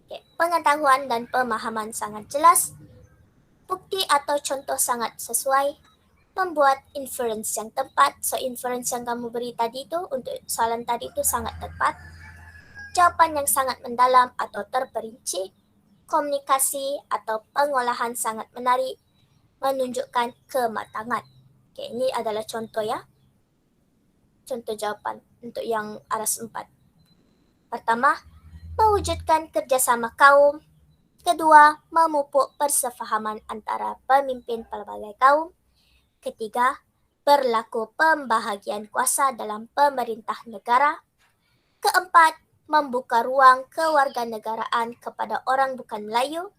Okay. Pengetahuan dan pemahaman sangat jelas, bukti atau contoh sangat sesuai, membuat inference yang tepat. So inference yang kamu beri tadi tu untuk soalan tadi tu sangat tepat. Jawapan yang sangat mendalam atau terperinci, komunikasi atau pengolahan sangat menarik, menunjukkan kematangan. Okay, ini adalah contoh ya. Contoh jawapan untuk yang aras 4. Pertama, mewujudkan kerjasama kaum. Kedua, memupuk persefahaman antara pemimpin pelbagai kaum. Ketiga, berlaku pembahagian kuasa dalam pemerintah negara. Keempat, membuka ruang kewarganegaraan kepada orang bukan Melayu.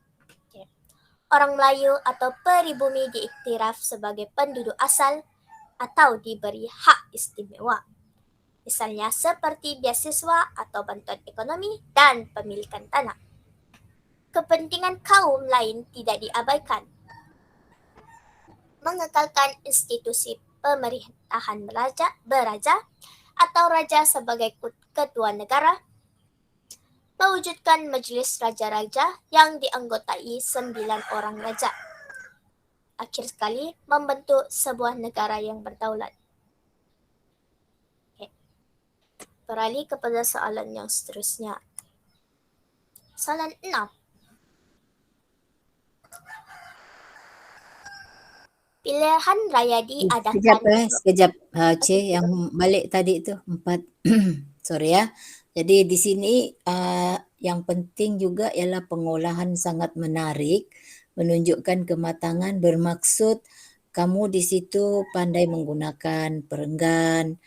Orang Melayu atau peribumi diiktiraf sebagai penduduk asal atau diberi hak istimewa. misalnya seperti beasiswa atau bantuan ekonomi dan pemilikan tanah. Kepentingan kaum lain tidak diabaikan. Mengekalkan institusi pemerintahan beraja atau raja sebagai ketua negara, mewujudkan majelis raja-raja yang dianggotai 9 orang raja. Akhir sekali, membentuk sebuah negara yang berdaulat. Beralih kepada soalan yang seterusnya. Soalan 6. Pilihan raya diadakan Sekejap, Cik, yang balik tadi tu 4. Sorry ya. Jadi di sini yang penting juga ialah pengolahan sangat menarik, menunjukkan kematangan, bermaksud kamu di situ pandai menggunakan perenggan,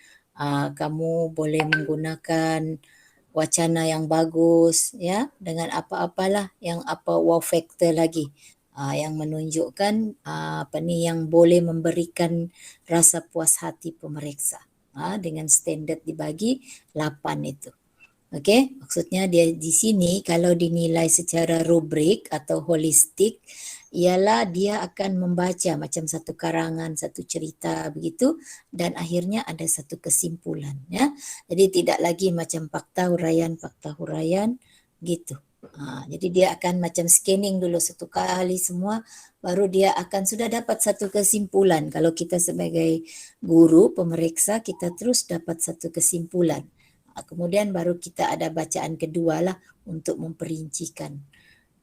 kamu boleh menggunakan wacana yang bagus ya, dengan apa-apalah yang wow factor lagi. Yang menunjukkan yang boleh memberikan rasa puas hati pemeriksa dengan standard dibagi 8 itu. Okey, maksudnya dia di sini kalau dinilai secara rubrik atau holistik ialah dia akan membaca macam satu karangan, satu cerita begitu dan akhirnya ada satu kesimpulan ya. Jadi tidak lagi macam fakta huraian gitu. Jadi dia akan macam scanning dulu satu kali semua, baru dia akan sudah dapat satu kesimpulan. Kalau kita sebagai guru, pemeriksa, kita terus dapat satu kesimpulan. Kemudian baru kita ada bacaan kedua lah untuk memperincikan.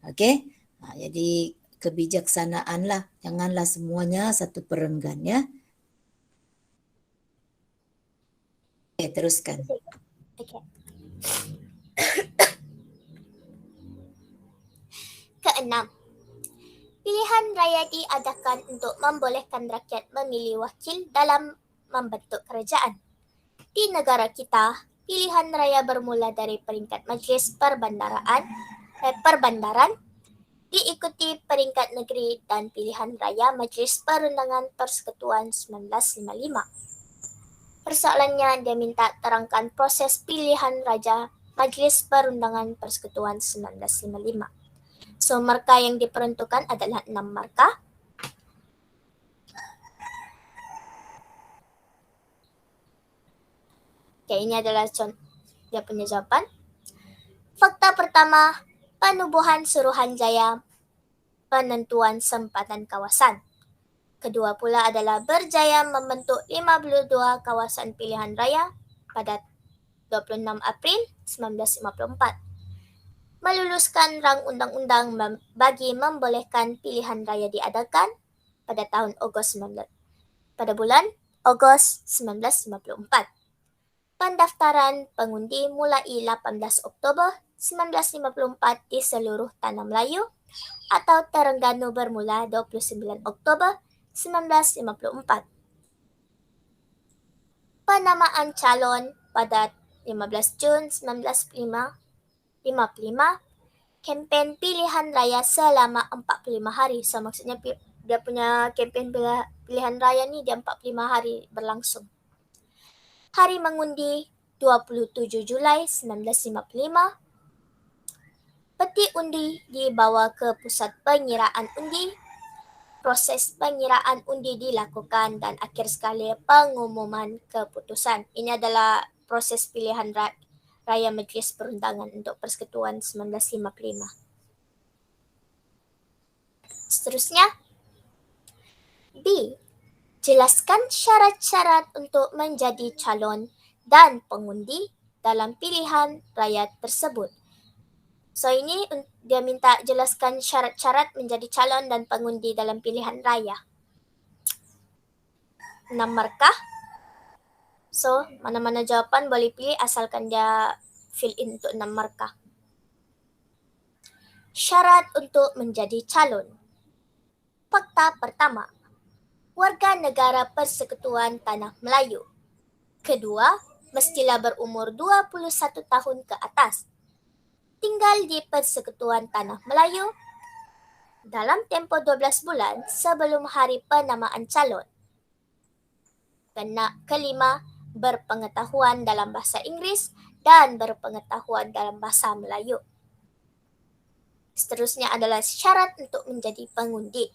Okey, jadi kebijaksanaan lah, janganlah semuanya satu perenggan ya. Okey, teruskan. Okay. Keenam, pilihan raya diadakan untuk membolehkan rakyat memilih wakil dalam membentuk kerajaan. Di negara kita, pilihan raya bermula dari peringkat Majlis Perbandaran, diikuti peringkat negeri dan pilihan raya Majlis Perundangan Persekutuan 1955. Persoalannya dia minta terangkan proses pilihan raja Majlis Perundangan Persekutuan 1955. So, markah yang diperuntukkan adalah 6 markah. Okay, ini adalah dia punya jawapan. Fakta pertama, penubuhan Suruhanjaya, penentuan sempatan kawasan. Kedua pula adalah berjaya membentuk 52 kawasan pilihan raya pada 26 April 1954. Meluluskan rang undang-undang bagi membolehkan pilihan raya diadakan pada bulan Ogos 1954. Pendaftaran pengundi mulai 18 Oktober 1954 di seluruh tanah Melayu atau Terengganu bermula 29 Oktober 1954. Penamaan calon pada 15 Jun 1955. Kempen pilihan raya selama 45 hari. So, maksudnya dia punya kempen pilihan raya ni dia 45 hari berlangsung. Hari mengundi 27 Julai 1955. Peti undi dibawa ke pusat pengiraan undi. Proses pengiraan undi dilakukan dan akhir sekali pengumuman keputusan. Ini adalah proses pilihan Raya Majlis Perundangan untuk Persekutuan 1955. Seterusnya, B. Jelaskan syarat-syarat untuk menjadi calon dan pengundi dalam pilihan raya tersebut. So, ini dia minta jelaskan syarat-syarat menjadi calon dan pengundi dalam pilihan raya. 6 markah. So, mana-mana jawapan boleh pilih asalkan dia fill in untuk 6 markah. Syarat untuk menjadi calon. Fakta pertama, warga negara Persekutuan Tanah Melayu. Kedua, mestilah berumur 21 tahun ke atas. Tinggal di Persekutuan Tanah Melayu dalam tempoh 12 bulan sebelum hari penamaan calon. Kelima, berpengetahuan dalam bahasa Inggris, dan berpengetahuan dalam bahasa Melayu. Seterusnya adalah syarat untuk menjadi pengundi.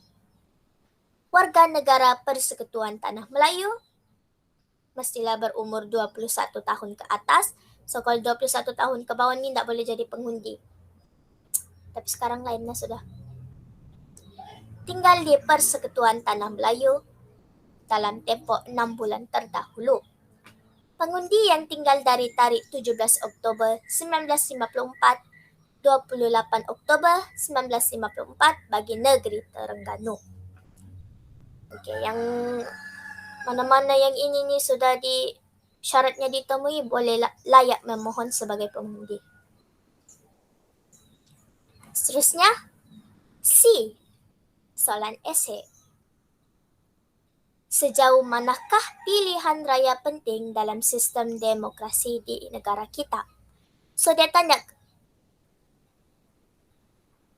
Warga negara Persekutuan Tanah Melayu mestilah berumur 21 tahun ke atas. So kalau 21 tahun ke bawah ni tak boleh jadi pengundi. Tapi sekarang lainnya sudah. Tinggal di Persekutuan Tanah Melayu dalam tempoh 6 bulan terdahulu. Pengundi yang tinggal dari tarikh 17 Oktober 1954 28 Oktober 1954 bagi negeri Terengganu. Okey, yang mana-mana yang ini ni sudah syaratnya ditemui boleh layak memohon sebagai pengundi. Seterusnya, C. Soalan esei. Sejauh manakah pilihan raya penting dalam sistem demokrasi di negara kita? So dia tanya,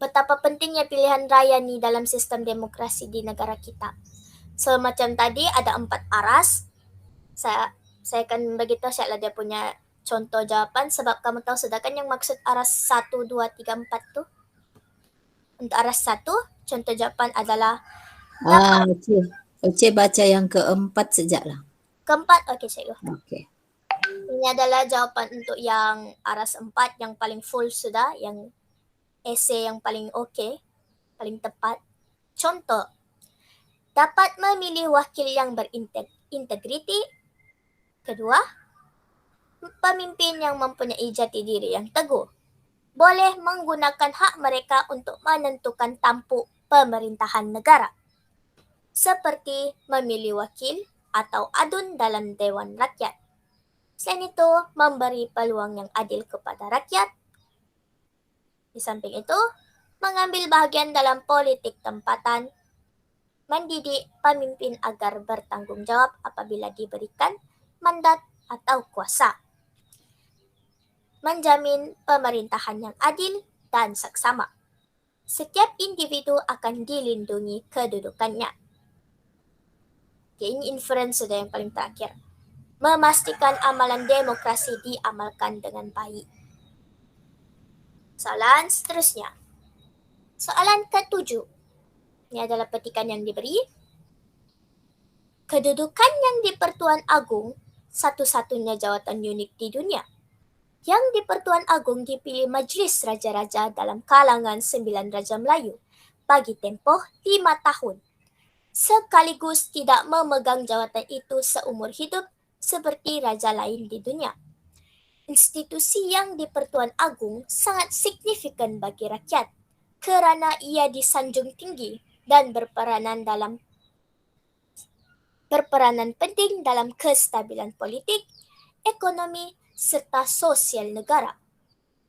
betapa pentingnya pilihan raya ni dalam sistem demokrasi di negara kita. So macam tadi ada 4 aras. Saya akan beritahu siaplah dia punya contoh jawapan sebab kamu tahu sudah kan yang maksud aras 1, 2, 3, 4 tu. Untuk aras 1, contoh jawapan adalah Okey baca yang keempat sejaklah. keempat. Okey cikgu. Okey. Ini adalah jawapan untuk yang aras 4 yang paling full sudah, yang esei yang paling okey, paling tepat. Contoh, dapat memilih wakil yang berintegriti. Kedua, pemimpin yang mempunyai jati diri yang teguh. Boleh menggunakan hak mereka untuk menentukan tampuk pemerintahan negara. Seperti memilih wakil atau adun dalam Dewan Rakyat. Selain itu, memberi peluang yang adil kepada rakyat. Di samping itu, mengambil bahagian dalam politik tempatan, mendidik pemimpin agar bertanggung jawab apabila diberikan mandat atau kuasa, menjamin pemerintahan yang adil dan seksama. Setiap individu akan dilindungi kedudukannya. Okay, ini inference sudah yang paling terakhir. Memastikan amalan demokrasi diamalkan dengan baik. Soalan seterusnya. Soalan ke-7. Ini adalah petikan yang diberi. Kedudukan yang di Pertuan Agong satu-satunya jawatan unik di dunia. Yang di Pertuan Agong dipilih Majlis Raja-Raja dalam kalangan 9 Raja Melayu bagi tempoh 5 tahun. Sekaligus tidak memegang jawatan itu seumur hidup seperti raja lain di dunia. Institusi yang di Pertuan Agong sangat signifikan bagi rakyat kerana ia disanjung tinggi dan berperanan penting dalam kestabilan politik, ekonomi serta sosial negara.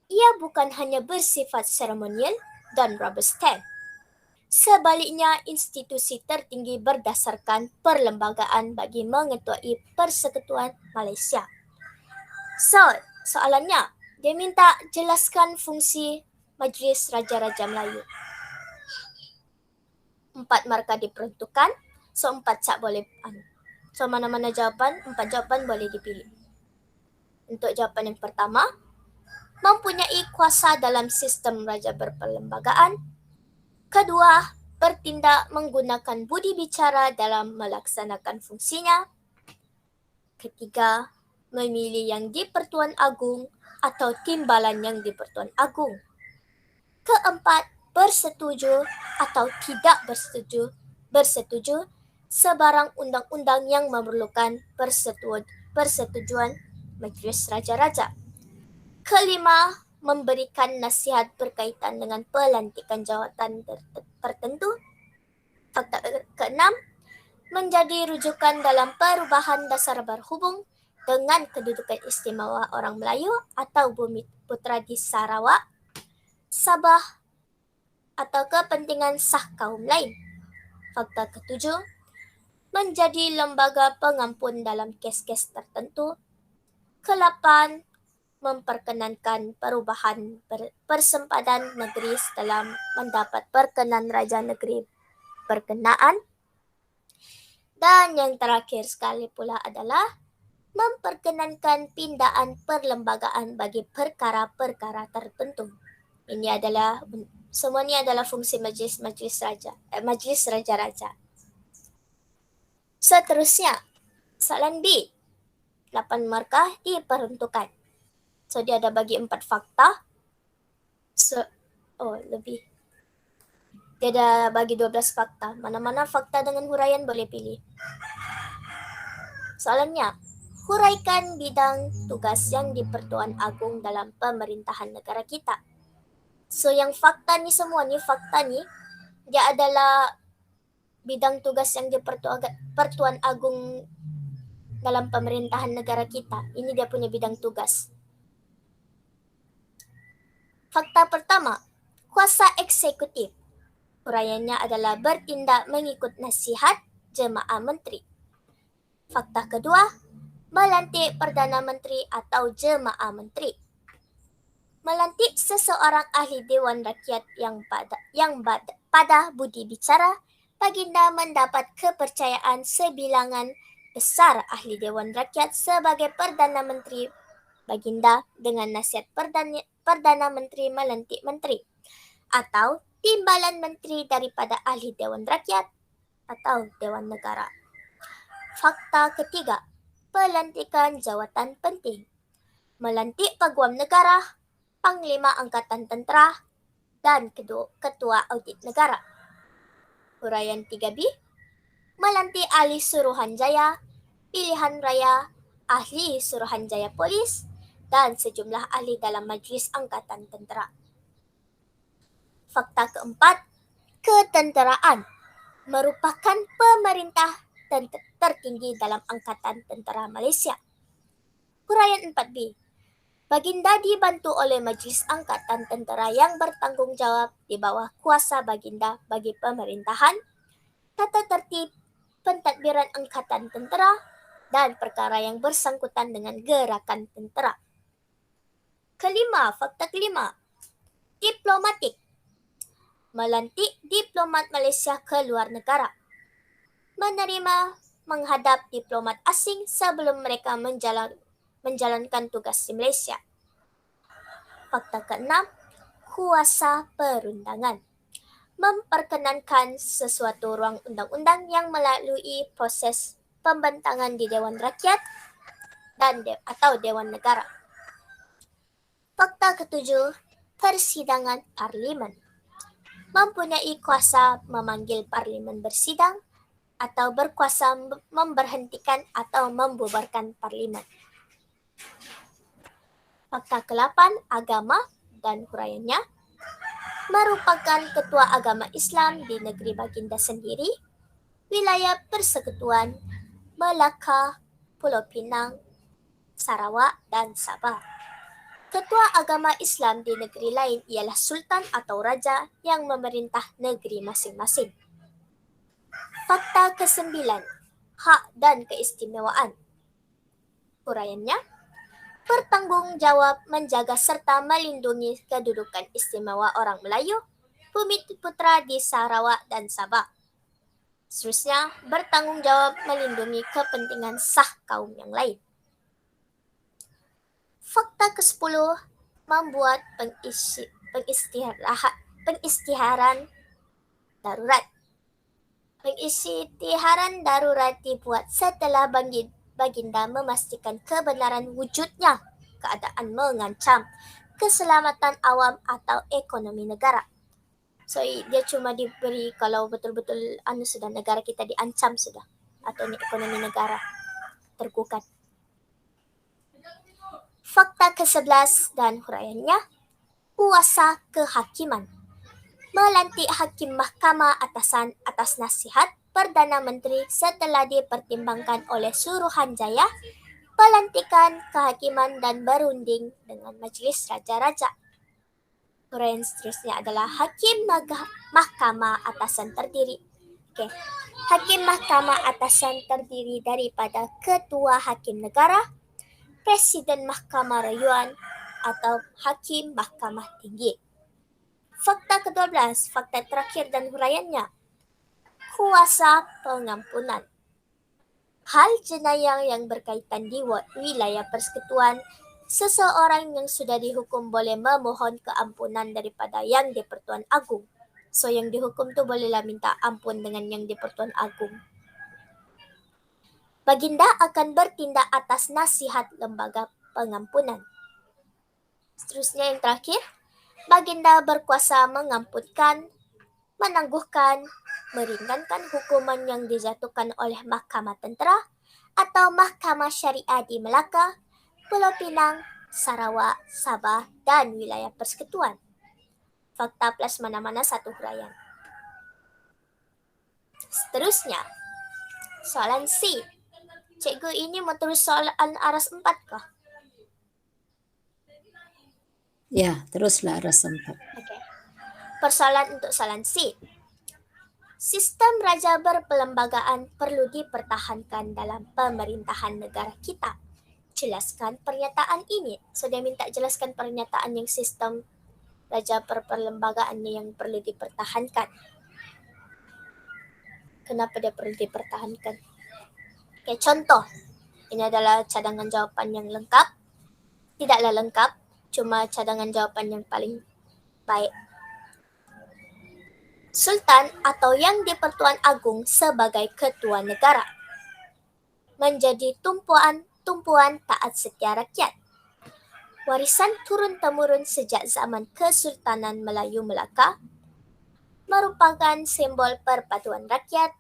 Ia bukan hanya bersifat seremonial dan rubber stamp. Sebaliknya, institusi tertinggi berdasarkan perlembagaan bagi mengetuai Persekutuan Malaysia. So, soalannya, dia minta jelaskan fungsi Majlis Raja-Raja Melayu. 4 markah diperuntukkan, so 4 cak boleh. So mana-mana jawapan, 4 jawapan boleh dipilih. Untuk jawapan yang pertama, mempunyai kuasa dalam sistem raja berperlembagaan. Kedua, bertindak menggunakan budi bicara dalam melaksanakan fungsinya. Ketiga, memilih yang di Pertuan Agong atau timbalan yang di Pertuan Agong. Keempat, bersetuju atau tidak bersetuju sebarang undang-undang yang memerlukan persetujuan Majlis Raja-Raja. Kelima, memberikan nasihat berkaitan dengan pelantikan jawatan tertentu. Fakta keenam, menjadi rujukan dalam perubahan dasar berhubung dengan kedudukan istimewa orang Melayu atau Bumi Putra di Sarawak, Sabah atau kepentingan sah kaum lain. Fakta ketujuh, menjadi lembaga pengampun dalam kes-kes tertentu. Kelapan, memperkenankan perubahan persempadan negeri setelah mendapat perkenan Raja Negeri berkenaan. Dan yang terakhir sekali pula adalah memperkenankan pindaan perlembagaan bagi perkara-perkara tertentu. Ini adalah semuanya adalah fungsi majlis raja-raja. Seterusnya, soalan B. 8 markah diperuntukkan. So dia ada bagi 4 fakta. Lebih. Dia ada bagi 12 fakta. Mana-mana fakta dengan huraian boleh pilih. Soalannya, huraikan bidang tugas yang di Pertuan Agung dalam pemerintahan negara kita. So yang fakta ni semua ni, dia adalah bidang tugas yang di Pertuan Agung dalam pemerintahan negara kita. Ini dia punya bidang tugas. Fakta pertama, kuasa eksekutif. Huraiannya adalah bertindak mengikut nasihat jemaah menteri. Fakta kedua, melantik Perdana Menteri atau jemaah menteri. Melantik seseorang ahli Dewan Rakyat yang pada budi bicara, baginda mendapat kepercayaan sebilangan besar ahli Dewan Rakyat sebagai Perdana Menteri. Baginda dengan nasihat Perdana Menteri melantik menteri atau timbalan menteri daripada ahli Dewan Rakyat atau Dewan Negara. Fakta ketiga, pelantikan jawatan penting. Melantik Peguam Negara, Panglima Angkatan Tentera, dan Ketua Audit Negara. Huraian 3B, melantik ahli Suruhanjaya, Pilihan Raya, ahli Suruhanjaya Polis, dan sejumlah ahli dalam Majlis Angkatan Tentera. Fakta keempat, ketenteraan merupakan pemerintah tertinggi dalam Angkatan Tentera Malaysia. Huraian 4B, Baginda dibantu oleh Majlis Angkatan Tentera yang bertanggung jawab di bawah kuasa Baginda bagi pemerintahan, tata tertib, pentadbiran Angkatan Tentera, dan perkara yang bersangkutan dengan gerakan tentera. Fakta kelima, diplomatik. Melantik diplomat Malaysia ke luar negara. Menerima menghadap diplomat asing sebelum mereka menjalankan tugas di Malaysia. Fakta keenam, kuasa perundangan. Memperkenankan sesuatu ruang undang-undang yang melalui proses pembentangan di Dewan Rakyat atau Dewan Negara. Fakta ketujuh, persidangan parlimen. Mempunyai kuasa memanggil parlimen bersidang atau berkuasa memberhentikan atau membubarkan parlimen. Fakta ke-8, agama dan huraiannya. Merupakan ketua agama Islam di negeri Baginda sendiri, wilayah Persekutuan, Melaka, Pulau Pinang, Sarawak, dan Sabah. Ketua agama Islam di negeri lain ialah Sultan atau Raja yang memerintah negeri masing-masing. Fakta ke-9, hak dan keistimewaan. Huraiannya, bertanggung jawab menjaga serta melindungi kedudukan istimewa orang Melayu, Bumi Putra di Sarawak dan Sabah. Seterusnya, bertanggung jawab melindungi kepentingan sah kaum yang lain. Fakta ke-10, membuat pengisytiharan darurat. Pengisytiharan darurat dibuat setelah Baginda memastikan kebenaran wujudnya keadaan mengancam keselamatan awam atau ekonomi negara. So dia cuma diberi kalau betul-betul sudah negara kita diancam sudah atau ekonomi negara tergugat. Fakta ke-11 dan huraiannya, kuasa kehakiman. Melantik hakim mahkamah atasan atas nasihat Perdana Menteri setelah dipertimbangkan oleh Suruhanjaya, pelantikan, kehakiman, dan berunding dengan Majlis Raja-Raja. Huraian seterusnya adalah hakim mahkamah atasan terdiri. Hakim mahkamah atasan terdiri daripada Ketua Hakim Negara, Presiden Mahkamah Rayuan, atau Hakim Mahkamah Tinggi. Fakta ke-12, fakta terakhir dan huraiannya, kuasa pengampunan. Hal jenayah yang berkaitan di wilayah persekutuan, seseorang yang sudah dihukum boleh memohon keampunan daripada yang di-Pertuan Agung. So yang dihukum tu bolehlah minta ampun dengan yang di-Pertuan Agung. Baginda akan bertindak atas nasihat lembaga pengampunan. Seterusnya yang terakhir, Baginda berkuasa mengampunkan, menangguhkan, meringankan hukuman yang dijatuhkan oleh Mahkamah Tentera atau Mahkamah Syariah di Melaka, Pulau Pinang, Sarawak, Sabah, dan wilayah persekutuan. Fakta plus mana-mana satu huraian. Seterusnya, soalan C. Cikgu, ini mau terus soalan aras 4 kah? Ya, teruslah aras 4. Okey. Persoalan untuk soalan C. Sistem raja berperlembagaan perlu dipertahankan dalam pemerintahan negara kita. Jelaskan pernyataan ini. So, dia minta jelaskan pernyataan yang sistem raja berperlembagaan yang perlu dipertahankan. Kenapa dia perlu dipertahankan? Okay, contoh. Ini adalah cadangan jawapan yang lengkap. Tidaklah lengkap, cuma cadangan jawapan yang paling baik. Sultan atau Yang di-Pertuan Agung sebagai ketua negara menjadi tumpuan taat setia rakyat. Warisan turun-temurun sejak zaman Kesultanan Melayu Melaka, merupakan simbol persatuan rakyat,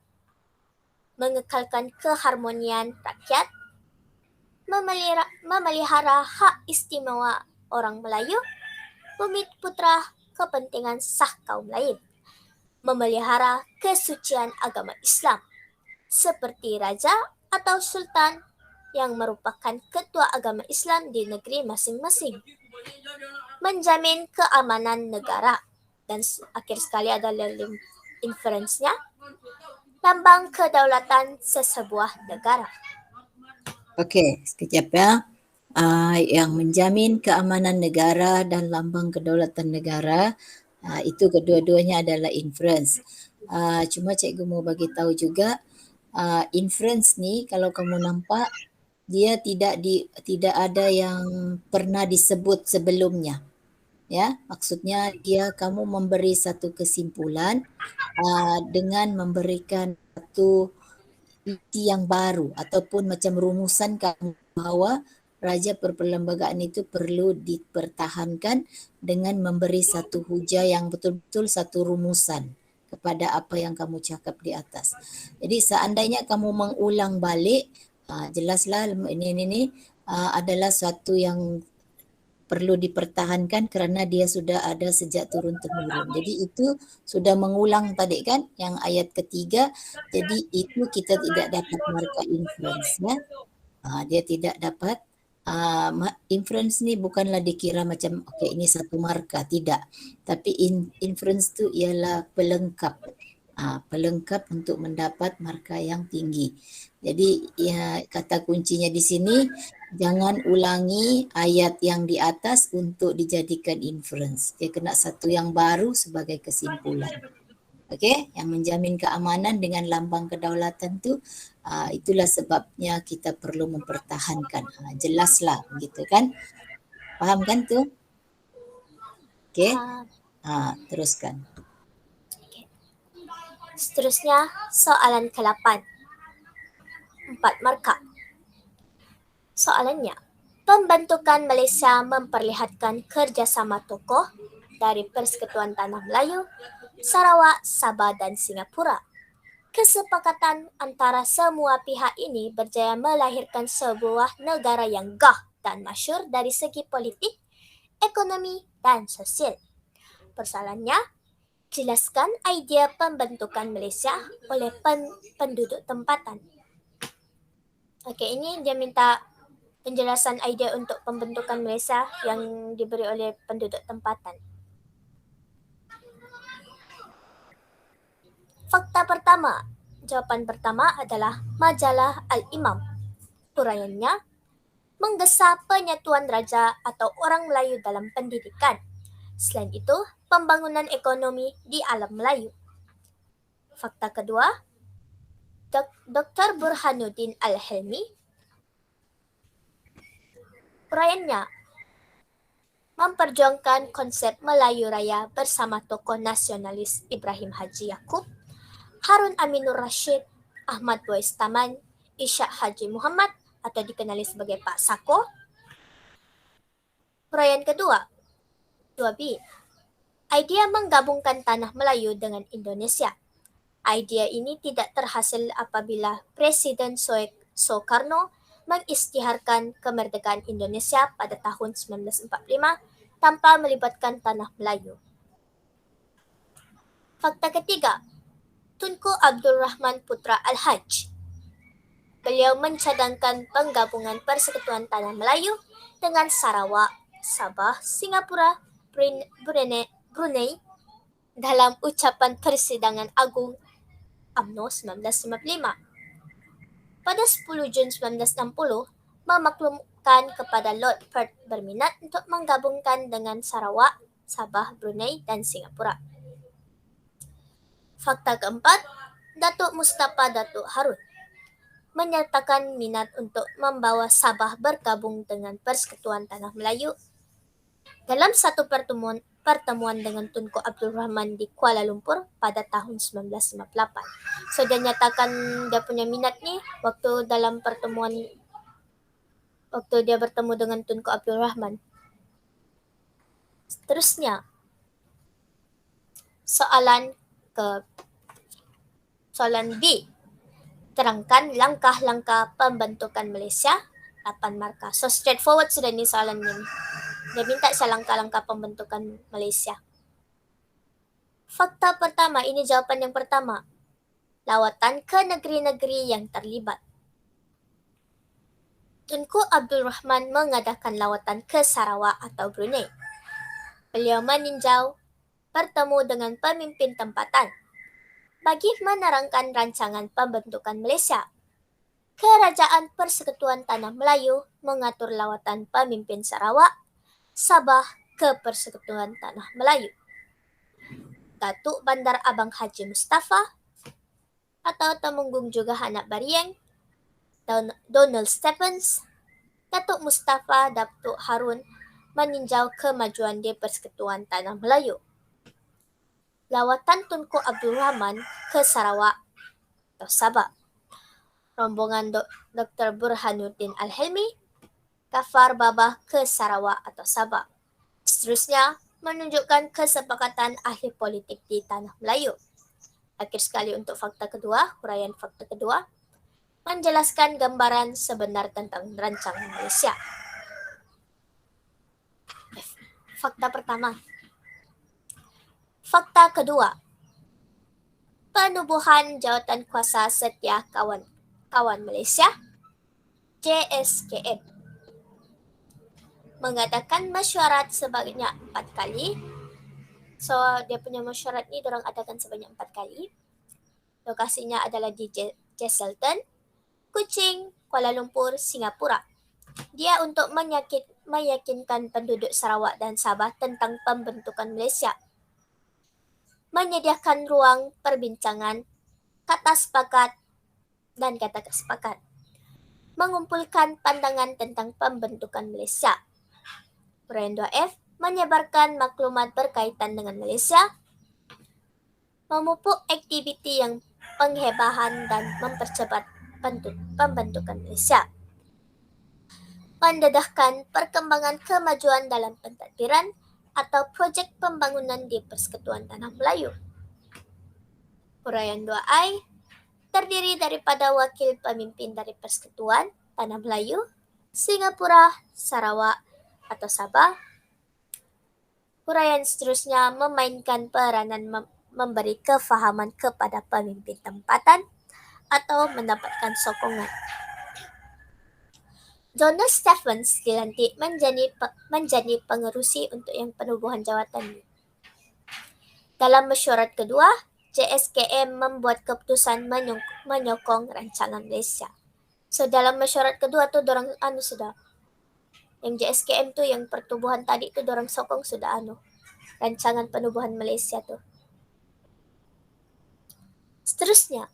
mengekalkan keharmonian rakyat, memelihara hak istimewa orang Melayu, bumi putra kepentingan sah kaum lain, memelihara kesucian agama Islam, seperti raja atau sultan yang merupakan ketua agama Islam di negeri masing-masing, menjamin keamanan negara, dan akhir sekali adalah inferensnya, lambang kedaulatan sesebuah negara. Okey, sekejap ya. Yang menjamin keamanan negara dan lambang kedaulatan negara, itu kedua-duanya adalah inference. Cuma cikgu mau bagi tahu juga, inference ni kalau kamu nampak dia tidak ada yang pernah disebut sebelumnya. Ya, maksudnya kamu memberi satu kesimpulan dengan memberikan satu iti yang baru ataupun macam rumusan kamu bahawa raja perperlembagaan itu perlu dipertahankan dengan memberi satu hujah yang betul-betul satu rumusan kepada apa yang kamu cakap di atas. Jadi seandainya kamu mengulang balik, jelaslah ini adalah suatu yang perlu dipertahankan kerana dia sudah ada sejak turun-temurun. Jadi itu sudah mengulang tadi kan yang ayat ketiga. Jadi itu kita tidak dapat markah inference ya. Dia tidak dapat inference ni bukanlah dikira macam okey ini satu markah, tidak. Tapi inference tu ialah pelengkap. Pelengkap untuk mendapat markah yang tinggi. Jadi ya, kata kuncinya di sini jangan ulangi ayat yang di atas untuk dijadikan inference. Dia kena satu yang baru sebagai kesimpulan. Okey, yang menjamin keamanan dengan lambang kedaulatan tu, itulah sebabnya kita perlu mempertahankan. Jelaslah begitu kan? Faham kan tu? Okey. Teruskan. Seterusnya, soalan ke-8. 4 markah. Soalannya, pembentukan Malaysia memperlihatkan kerjasama tokoh dari Persekutuan Tanah Melayu, Sarawak, Sabah dan Singapura. Kesepakatan antara semua pihak ini berjaya melahirkan sebuah negara yang gah dan masyhur dari segi politik, ekonomi dan sosial. Persoalannya, jelaskan idea pembentukan Malaysia oleh penduduk tempatan. Okey, ini dia minta penjelasan idea untuk pembentukan Malaysia yang diberi oleh penduduk tempatan. Fakta pertama, jawapan pertama adalah majalah Al-Imam. Uraiannya, menggesa penyatuan raja atau orang Melayu dalam pendidikan. Selain itu, pembangunan ekonomi di alam Melayu. Fakta kedua, Dr. Burhanuddin Al-Helmi. Uraiannya memperjuangkan konsep Melayu Raya bersama tokoh nasionalis Ibrahim Haji Yaakob, Harun Aminur Rashid, Ahmad Bois Taman, Ishak Haji Muhammad atau dikenali sebagai Pak Sako. Uraian kedua, 2B. Idea menggabungkan tanah Melayu dengan Indonesia. Idea ini tidak terhasil apabila Presiden Soekarno mengisytiharkan kemerdekaan Indonesia pada tahun 1945 tanpa melibatkan tanah Melayu. Fakta ketiga, Tunku Abdul Rahman Putra Al-Haj. Beliau mencadangkan penggabungan Persekutuan Tanah Melayu dengan Sarawak, Sabah, Singapura, Brunei dalam ucapan Persidangan Agung UMNO 1955. Pada 10 Jun 1960, memaklumkan kepada Lord Perth berminat untuk menggabungkan dengan Sarawak, Sabah, Brunei, dan Singapura. Fakta keempat, Datuk Mustafa Datuk Harun menyatakan minat untuk membawa Sabah bergabung dengan Persekutuan Tanah Melayu. Dalam satu pertemuan dengan Tunku Abdul Rahman di Kuala Lumpur pada tahun 1958. So dia nyatakan dia punya minat ni waktu dia bertemu dengan Tunku Abdul Rahman. Seterusnya, soalan B. Terangkan langkah-langkah pembentukan Malaysia. 8 markah. So straightforward sudah ni soalan ni. Dia minta saya langkah-langkah pembentukan Malaysia. Fakta pertama, ini jawapan yang pertama. Lawatan ke negeri-negeri yang terlibat. Tunku Abdul Rahman mengadakan lawatan ke Sarawak atau Brunei. Beliau meninjau, bertemu dengan pemimpin tempatan bagi menerangkan rancangan pembentukan Malaysia. Kerajaan Persekutuan Tanah Melayu mengatur lawatan pemimpin Sarawak, Sabah ke Persekutuan Tanah Melayu. Datuk Bandar Abang Haji Mustafa atau Temenggung juga anak Barieng, Donald Stephens, Datuk Mustafa Datuk Harun meninjau kemajuan di Persekutuan Tanah Melayu. Lawatan Tunku Abdul Rahman ke Sarawak atau Sabah. Rombongan Dr. Burhanuddin Al-Helmi, Kafar Babah ke Sarawak atau Sabah. Seterusnya, menunjukkan kesepakatan ahli politik di Tanah Melayu. Akhir sekali untuk fakta kedua, huraian fakta kedua, menjelaskan gambaran sebenar tentang rancangan Malaysia. Fakta pertama. Fakta kedua. Penubuhan Jawatan Kuasa Setia Kawan Malaysia, JSKM, mengadakan mesyuarat sebanyak 4 kali. So, dia punya mesyuarat ni diorang adakan sebanyak 4 kali. Lokasinya adalah di Jesselton, Kuching, Kuala Lumpur, Singapura. Dia untuk meyakinkan penduduk Sarawak dan Sabah tentang pembentukan Malaysia. Menyediakan ruang perbincangan, kata sepakat dan kata sepakat. Mengumpulkan pandangan tentang pembentukan Malaysia. Uraian 2F, menyebarkan maklumat berkaitan dengan Malaysia. Memupuk aktiviti yang penghebahan dan mempercepat pembentukan Malaysia. Mendedahkan perkembangan kemajuan dalam pentadbiran atau projek pembangunan di Persekutuan Tanah Melayu. Uraian 2I, terdiri daripada wakil pemimpin dari Persekutuan Tanah Melayu, Singapura, Sarawak atau Sabah. Uraian seterusnya memainkan peranan memberi kefahaman kepada pemimpin tempatan atau mendapatkan sokongan. Donald Stephens dilantik menjadi pengerusi untuk yang penubuhan jawatan. Dalam mesyuarat kedua, JSKM membuat keputusan menyokong rancangan Malaysia. So dalam mesyuarat kedua tu dorang sudah. Yang JSKM tu yang pertubuhan tadi tu dorang sokong sudah rancangan penubuhan Malaysia tu. Seterusnya,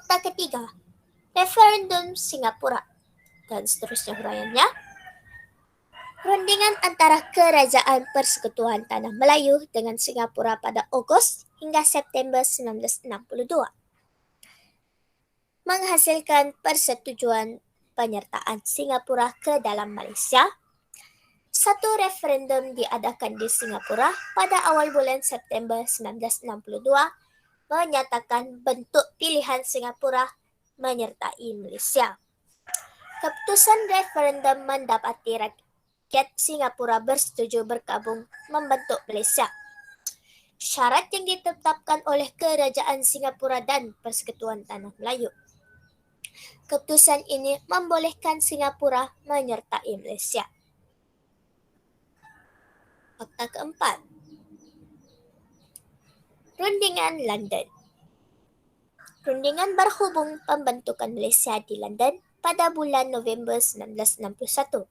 Fakta ketiga, referendum Singapura. Dan seterusnya huraiannya. Rundingan antara Kerajaan Persekutuan Tanah Melayu dengan Singapura pada Ogos hingga September 1962 menghasilkan persetujuan penyertaan Singapura ke dalam Malaysia. Satu referendum diadakan di Singapura pada awal bulan September 1962 menyatakan bentuk pilihan Singapura menyertai Malaysia. Keputusan referendum mendapati rakyat Singapura bersetuju bergabung membentuk Malaysia. Syarat yang ditetapkan oleh Kerajaan Singapura dan Persekutuan Tanah Melayu. Keputusan ini membolehkan Singapura menyertai Malaysia. Fakta keempat, Rundingan London. Rundingan berhubung pembentukan Malaysia di London pada bulan November 1961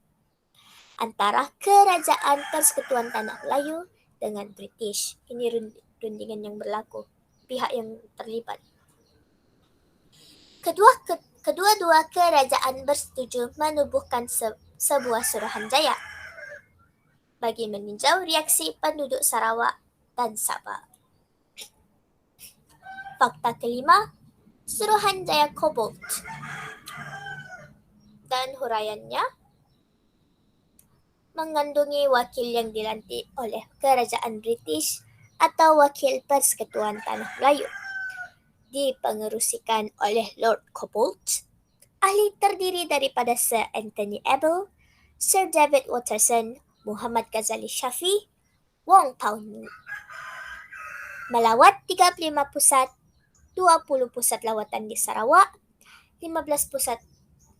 antara Kerajaan Persekutuan Tanah Melayu dengan British. Ini rundingan yang berlaku, pihak yang terlibat. Kedua-dua kerajaan bersetuju menubuhkan sebuah Suruhanjaya bagi meninjau reaksi penduduk Sarawak dan Sabah. Fakta kelima, Suruhanjaya Cobalt. Dan huraiannya mengandungi wakil yang dilantik oleh Kerajaan British atau Wakil Persekutuan Tanah Melayu. Dipengerusikan oleh Lord Cobalt. Ahli terdiri daripada Sir Anthony Abel, Sir David Watterson, Muhammad Ghazali Shafie, Wong Pao Ni. Melawat 35 pusat, 20 pusat lawatan di Sarawak, 15 pusat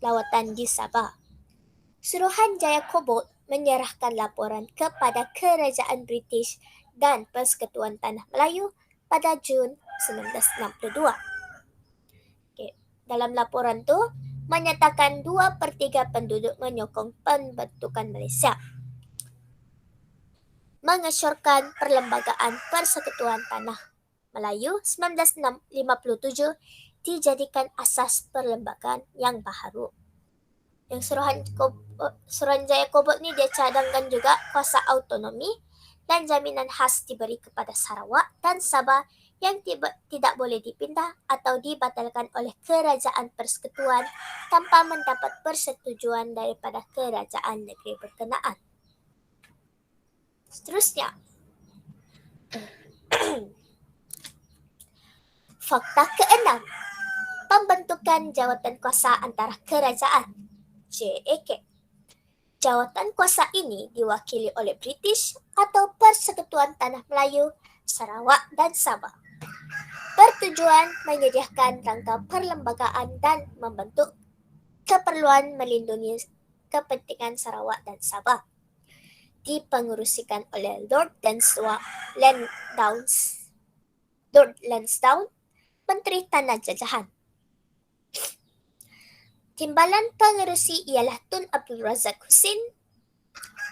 lawatan di Sabah. Suruhanjaya Cobalt menyerahkan laporan kepada Kerajaan British dan Persekutuan Tanah Melayu pada Jun 1962. Dalam laporan tu menyatakan 2/3 penduduk menyokong pembentukan Malaysia. Mengesyorkan Perlembagaan Persekutuan Tanah Melayu 1957 dijadikan asas perlembagaan yang baharu. Yang Suruhanjaya Cobalt ni dia cadangkan juga kuasa autonomi dan jaminan khas diberi kepada Sarawak dan Sabah yang tidak boleh dipindah atau dibatalkan oleh Kerajaan Persekutuan tanpa mendapat persetujuan daripada kerajaan negeri berkenaan. Seterusnya, fakta keenam, pembentukan jawatan kuasa antara kerajaan JAK. Jawatan kuasa ini diwakili oleh British atau Persekutuan Tanah Melayu, Sarawak dan Sabah. Bertujuan menyediakan rangka perlembagaan dan membentuk keperluan melindungi kepentingan Sarawak dan Sabah. Dipengerusikan oleh Lord Lansdowne, Menteri Tanah Jajahan. Timbalan pengerusi ialah Tun Abdul Razak Husin.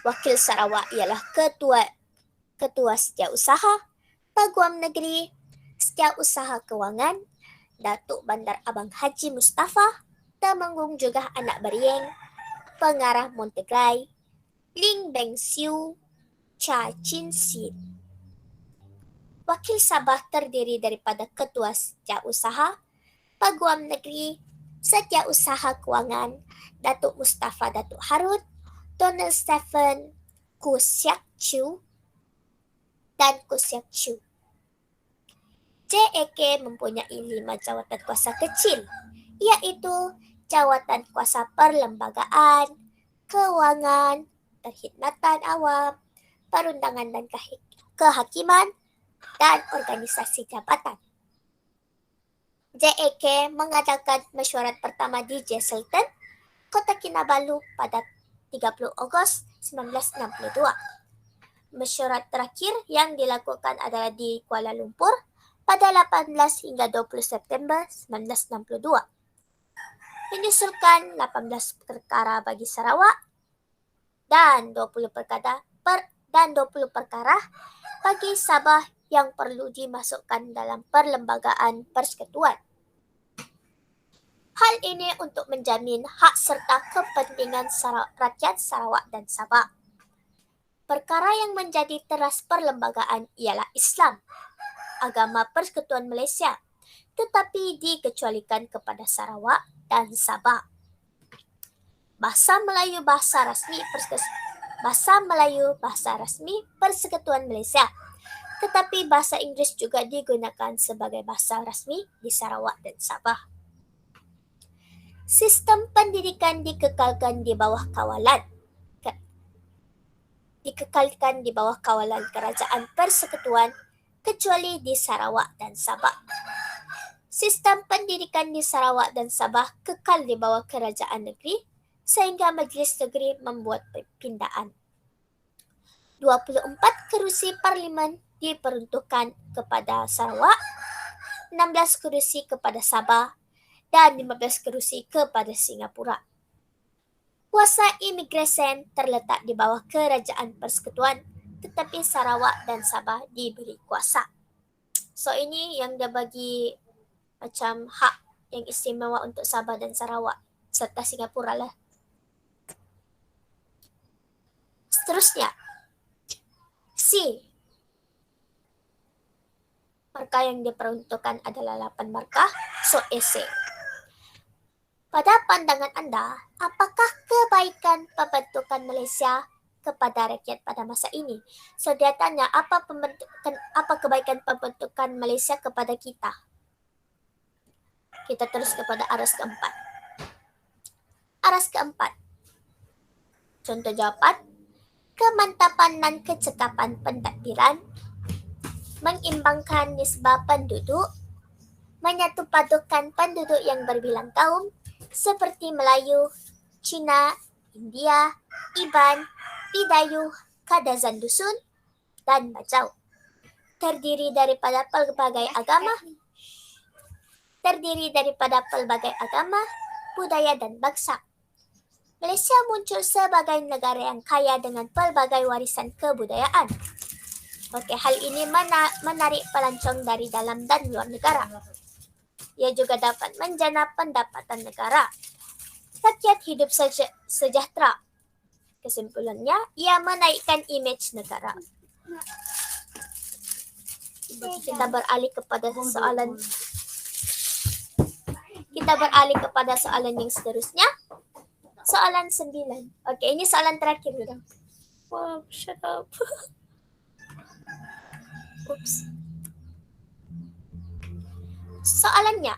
Wakil Sarawak ialah Ketua Setiausaha, Peguam Negeri, Setiausaha Kewangan, Datuk Bandar Abang Haji Mustafa, Temenggung juga Anak Berieng, Pengarah Montegrai, Ling Beng Siu, Cha Chin Sin. Wakil Sabah terdiri daripada Ketua Setiausaha, Peguam Negeri, Setiausaha Kewangan, Datuk Mustafa Datuk Harun, Donald Stephen, Koo Siak Chew, dan Koo Siak Chew. JAK mempunyai 5 jawatan kuasa kecil, iaitu jawatan kuasa perlembagaan, kewangan, perkhidmatan awam, perundangan dan kehakiman, dan organisasi jabatan. JAK mengadakan mesyuarat pertama di Jesselton, Kota Kinabalu pada 30 Ogos 1962. Mesyuarat terakhir yang dilakukan adalah di Kuala Lumpur pada 18 hingga 20 September 1962. Menyusulkan 18 perkara bagi Sarawak dan 20 perkara bagi Sabah yang perlu dimasukkan dalam Perlembagaan Persekutuan. Hal ini untuk menjamin hak serta kepentingan rakyat Sarawak dan Sabah. Perkara yang menjadi teras perlembagaan ialah Islam, agama Persekutuan Malaysia, tetapi dikecualikan kepada Sarawak dan Sabah. Bahasa Melayu bahasa rasmi Persekutuan Malaysia, tetapi bahasa Inggeris juga digunakan sebagai bahasa rasmi di Sarawak dan Sabah. Sistem pendidikan dikekalkan di bawah kawalan Kerajaan Persekutuan kecuali di Sarawak dan Sabah. Sistem pendidikan di Sarawak dan Sabah kekal di bawah kerajaan negeri sehingga Majlis Negeri membuat perpindahan. 24 kerusi parlimen diperuntukkan kepada Sarawak, 16 kerusi kepada Sabah, dan 15 kerusi kepada Singapura. Kuasa imigresen terletak di bawah Kerajaan Persekutuan, tetapi Sarawak dan Sabah diberi kuasa. So ini yang dia bagi macam hak yang istimewa untuk Sabah dan Sarawak serta Singapura lah. Seterusnya, C. Markah yang diperuntukkan adalah 8 markah, so esei. Pada pandangan anda, apakah kebaikan pembentukan Malaysia kepada rakyat pada masa ini? So dia tanya apa kebaikan pembentukan Malaysia kepada kita? Kita terus kepada aras keempat. Aras keempat. Contoh jawapan, kemantapan dan kecekapan pentadbiran, mengimbangkan nisbah penduduk, menyatu padukan penduduk yang berbilang kaum seperti Melayu, Cina, India, Iban, Bidayuh, Kadazan Dusun, dan Bajau. Terdiri daripada pelbagai agama, budaya dan bangsa. Malaysia muncul sebagai negara yang kaya dengan pelbagai warisan kebudayaan. Okey, hal ini menarik pelancong dari dalam dan luar negara. Ia juga dapat menjana pendapatan negara. Rakyat hidup sejahtera. Kesimpulannya, ia menaikkan imej negara. Kita beralih kepada soalan yang seterusnya. Soalan 9. Okey, ini soalan terakhir sudah. Wow, shut up. Oops. Soalannya,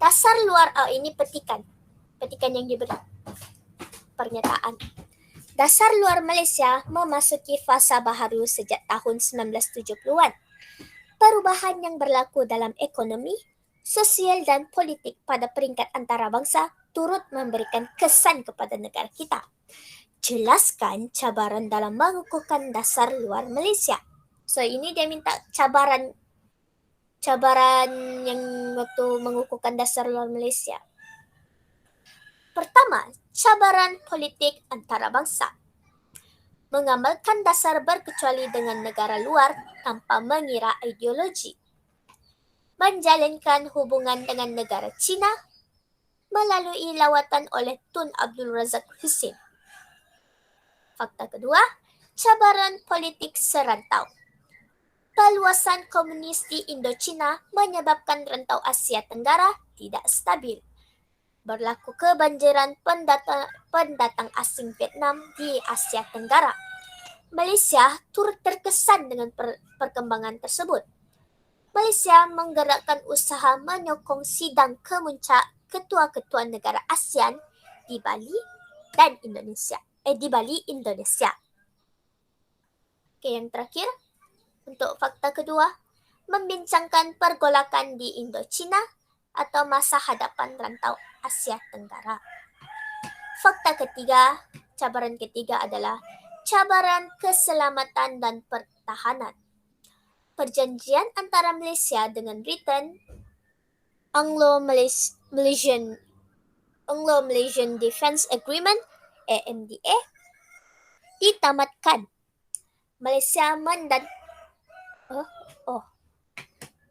dasar luar, ini petikan yang diberi. Pernyataan. Dasar luar Malaysia memasuki fasa baharu sejak tahun 1970-an. Perubahan yang berlaku dalam ekonomi, sosial dan politik pada peringkat antarabangsa turut memberikan kesan kepada negara kita. Jelaskan cabaran dalam mengukuhkan dasar luar Malaysia. So ini dia minta cabaran yang waktu mengukuhkan dasar luar Malaysia. Pertama, cabaran politik antarabangsa. Mengamalkan dasar berkecuali dengan negara luar tanpa mengira ideologi. Menjalinkan hubungan dengan negara Cina melalui lawatan oleh Tun Abdul Razak Husin. Fakta kedua, cabaran politik serantau. Peluasan komunis di Indochina menyebabkan rantau Asia Tenggara tidak stabil. Berlaku kebanjiran pendatang asing Vietnam di Asia Tenggara. Malaysia turut terkesan dengan perkembangan tersebut. Malaysia menggerakkan usaha menyokong sidang kemuncak ketua-ketua negara ASEAN di Bali dan Indonesia. Oke, yang terakhir untuk fakta kedua, membincangkan pergolakan di Indochina atau masa hadapan rantau Asia Tenggara. Fakta ketiga, cabaran ketiga adalah cabaran keselamatan dan pertahanan. Perjanjian antara Malaysia dengan Britain, Anglo-Malaysian Defence Agreement (AMDA) ditamatkan. Malaysia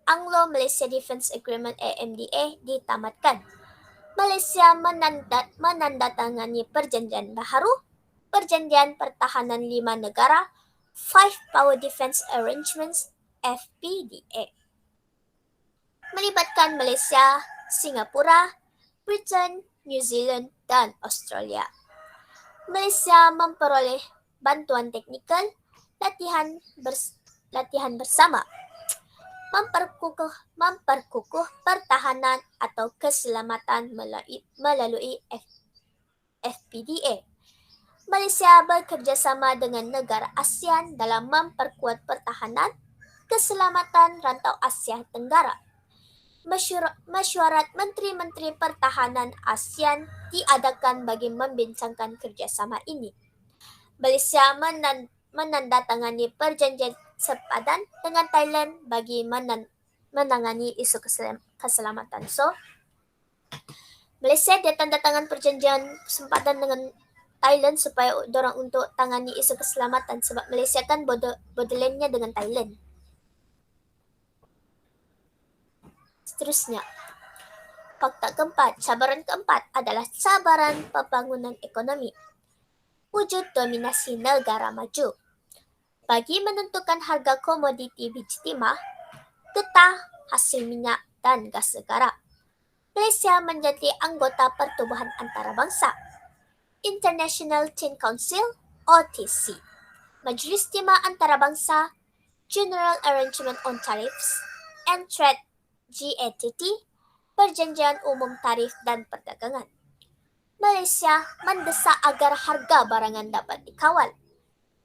Anglo-Malaysia Defence Agreement AMDA ditamatkan. Malaysia menandatangani perjanjian baharu, Perjanjian Pertahanan 5 Negara, Five Power Defence Arrangements FPDA. Melibatkan Malaysia, Singapura, Britain, New Zealand, dan Australia. Malaysia memperoleh bantuan teknikal, latihan bersama, memperkukuh pertahanan atau keselamatan melalui FPDA. Malaysia bekerjasama dengan negara ASEAN dalam memperkuat pertahanan keselamatan rantau Asia Tenggara. Mesyuarat Menteri-Menteri Pertahanan ASEAN diadakan bagi membincangkan kerjasama ini. Malaysia menandatangani perjanjian sepadan dengan Thailand bagi menangani isu keselamatan. So, Malaysia dia tanda tangan perjanjian sempadan dengan Thailand supaya dorang untuk tangani isu keselamatan sebab Malaysia kan borderlandnya dengan Thailand. Seterusnya, fakta keempat, cabaran keempat adalah cabaran pembangunan ekonomi. Wujud dominasi negara maju. Bagi menentukan harga komoditi biji timah, getah, hasil minyak, dan gas negara, Malaysia menjadi anggota Pertubuhan Antarabangsa, International Tin Council, OTC, Majlis Timah Antarabangsa, General Arrangement on Tariffs and Trade, GATT, Perjanjian Umum Tarif dan Perdagangan. Malaysia mendesak agar harga barangan dapat dikawal,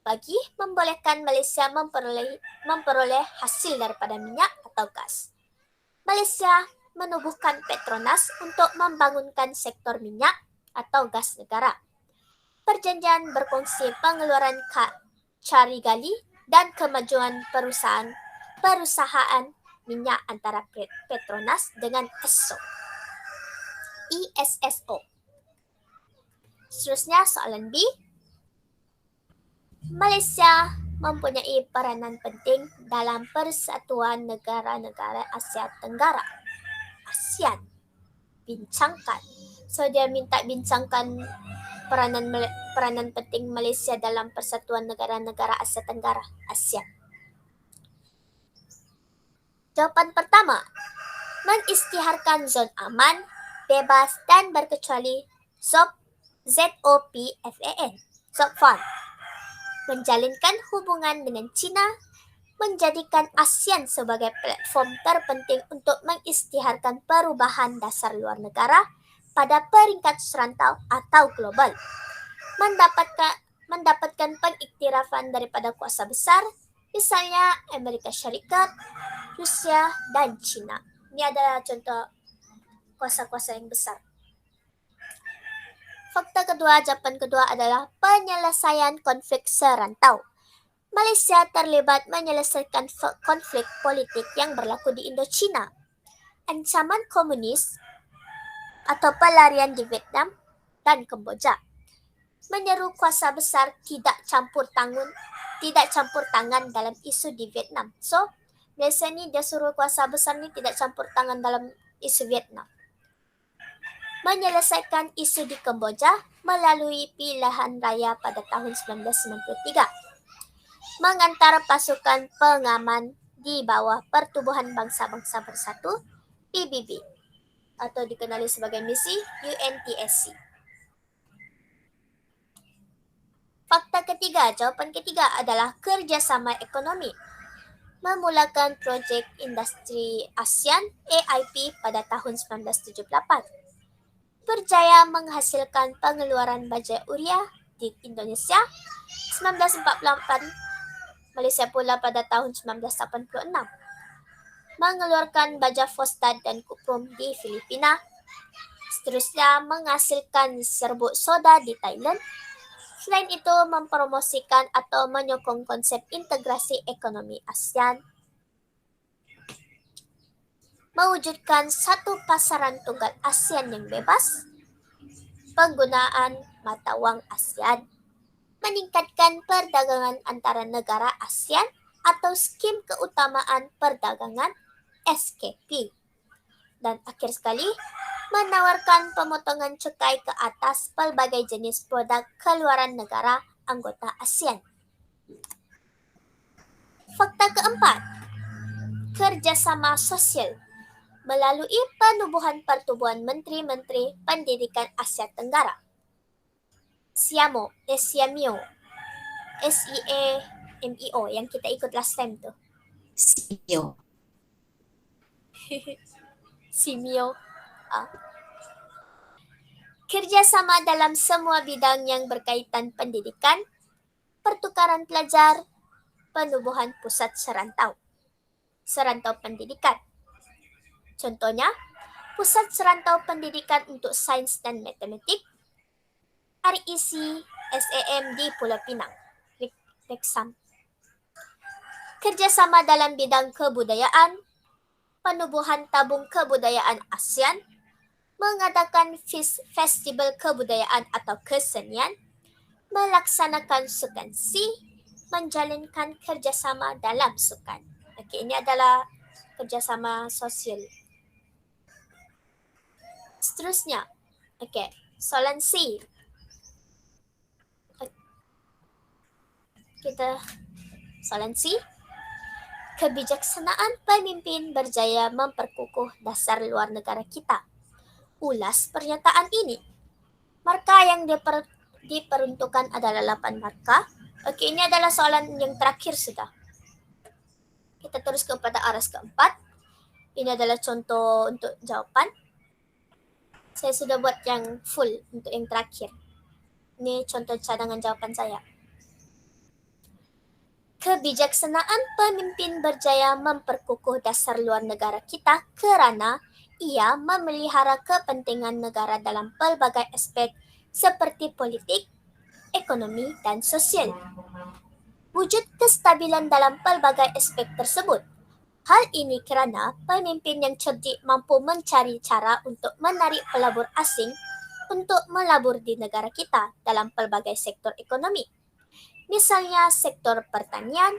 bagi membolehkan Malaysia memperoleh hasil daripada minyak atau gas. Malaysia menubuhkan Petronas untuk membangunkan sektor minyak atau gas negara. Perjanjian berkongsi pengeluaran cari gali dan kemajuan perusahaan minyak antara Petronas dengan ESSO. Seterusnya soalan B. Malaysia mempunyai peranan penting dalam Persatuan Negara-Negara Asia Tenggara, ASEAN. Bincangkan. So dia minta bincangkan peranan penting Malaysia dalam Persatuan Negara-Negara Asia Tenggara, ASEAN. Jawapan pertama, mengisytiharkan zon aman, bebas dan berkecuali ZOPFAN, ZOPFAN, menjalinkan hubungan dengan China, menjadikan ASEAN sebagai platform terpenting untuk mengisytiharkan perubahan dasar luar negara pada peringkat serantau atau global, mendapatkan pengiktirafan daripada kuasa besar, misalnya Amerika Syarikat, Rusia, dan China. Ini adalah contoh kuasa-kuasa yang besar. Fakta kedua, jawaban kedua adalah penyelesaian konflik serantau. Malaysia terlibat menyelesaikan konflik politik yang berlaku di Indochina, ancaman komunis atau pelarian di Vietnam dan Kemboja. Menyeru kuasa besar tidak campur tangan dalam isu di Vietnam. So, Malaysia ni dia suruh kuasa besar ni tidak campur tangan dalam isu Vietnam. Menyelesaikan isu di Kemboja melalui pilihan raya pada tahun 1993. Mengantar pasukan pengaman di bawah Pertubuhan Bangsa-Bangsa Bersatu, PBB, atau dikenali sebagai misi UNTSC. Fakta ketiga, jawapan ketiga adalah kerjasama ekonomi. Memulakan projek industri ASEAN AIP pada tahun 1978. Berjaya menghasilkan pengeluaran baja urea di Indonesia 1948, Malaysia pula pada tahun 1986. Mengeluarkan baja fosfat dan kuprum di Filipina. Seterusnya menghasilkan serbuk soda di Thailand. Selain itu, mempromosikan atau menyokong konsep integrasi ekonomi ASEAN, mewujudkan satu pasaran tunggal ASEAN yang bebas, penggunaan mata wang ASEAN, meningkatkan perdagangan antara negara ASEAN atau skim keutamaan perdagangan SKP. Dan akhir sekali, menawarkan pemotongan cukai ke atas pelbagai jenis produk keluaran negara anggota ASEAN. Fakta keempat, kerjasama sosial melalui penubuhan Pertubuhan Menteri-Menteri Pendidikan Asia Tenggara. SIAMO, SIAMEO yang kita ikut last time tuh. Simio. SIMIO. Kerjasama dalam semua bidang yang berkaitan pendidikan, pertukaran pelajar, penubuhan pusat serantau pendidikan. Contohnya, Pusat Serantau Pendidikan untuk Sains dan Matematik, REC SAM di Pulau Pinang, Reksam. Kerjasama dalam bidang kebudayaan, penubuhan tabung kebudayaan ASEAN, mengadakan festival kebudayaan atau kesenian, melaksanakan sukan SEA, menjalinkan kerjasama dalam sukan. Okey, ini adalah kerjasama sosial. Seterusnya, soalan C. Soalan C. Kebijaksanaan pemimpin berjaya memperkukuh dasar luar negara kita. Ulas pernyataan ini. Markah yang diperuntukkan adalah 8 markah. Okey, ini adalah soalan yang terakhir sudah. Kita terus kepada aras keempat. Ini adalah contoh untuk jawapan. Saya sudah buat yang full untuk yang terakhir. Ini contoh cadangan jawapan saya. Kebijaksanaan pemimpin berjaya memperkukuh dasar luar negara kita kerana ia memelihara kepentingan negara dalam pelbagai aspek seperti politik, ekonomi dan sosial. Wujud kestabilan dalam pelbagai aspek tersebut. Hal ini kerana pemimpin yang cerdik mampu mencari cara untuk menarik pelabur asing untuk melabur di negara kita dalam pelbagai sektor ekonomi. Misalnya sektor pertanian,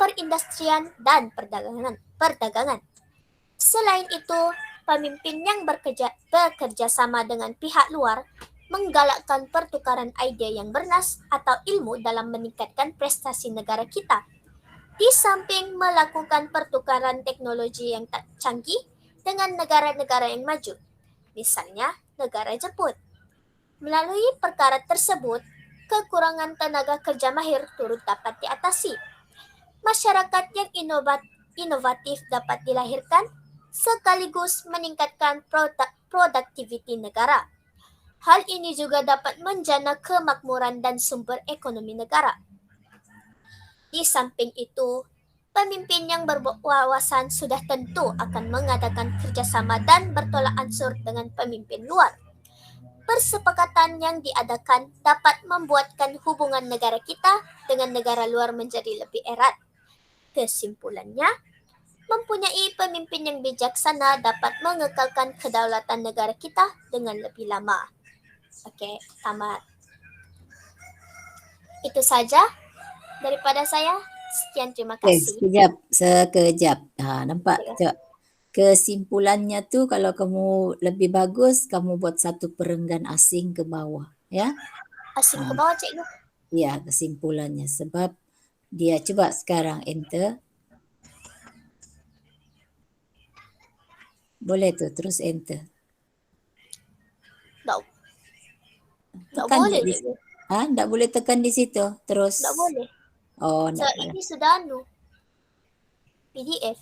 perindustrian, dan perdagangan. Selain itu, pemimpin yang bekerja sama dengan pihak luar menggalakkan pertukaran idea yang bernas atau ilmu dalam meningkatkan prestasi negara kita. Di samping melakukan pertukaran teknologi yang tak canggih dengan negara-negara yang maju, misalnya negara Jepun. Melalui perkara tersebut, kekurangan tenaga kerja mahir turut dapat diatasi. Masyarakat yang inovatif dapat dilahirkan sekaligus meningkatkan produktiviti negara. Hal ini juga dapat menjana kemakmuran dan sumber ekonomi negara. Di samping itu, pemimpin yang berwawasan sudah tentu akan mengadakan kerjasama dan bertolak ansur dengan pemimpin luar. Persepakatan yang diadakan dapat membuatkan hubungan negara kita dengan negara luar menjadi lebih erat. Kesimpulannya, mempunyai pemimpin yang bijaksana dapat mengekalkan kedaulatan negara kita dengan lebih lama. Okey, tamat. Itu saja daripada saya. Sekian, terima kasih. Sekejap. Nampak tak? Kesimpulannya tu kalau kamu lebih bagus, kamu buat satu perenggan asing ke bawah. Ya? Asing ke bawah, cikgu. Ya, kesimpulannya. Sebab dia cuba sekarang enter. Boleh tu, terus enter. Tak Tekan boleh, di, cikgu. tak boleh tekan di situ. Terus. Tak boleh. Oh, So, ini sudah PDF.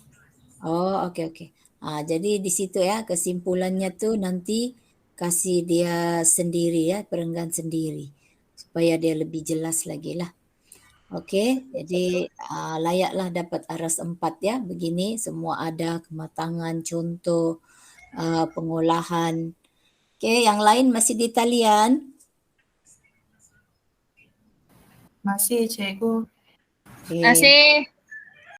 Oh, okey. Jadi di situ ya, kesimpulannya tu nanti kasih dia sendiri ya, perenggan sendiri. Supaya dia lebih jelas lagi lah. Okey, jadi layaklah dapat aras 4 ya. Begini semua ada kematangan, contoh, pengolahan. Okey, yang lain masih di talian? Masih, cikgu. Okay. Masih.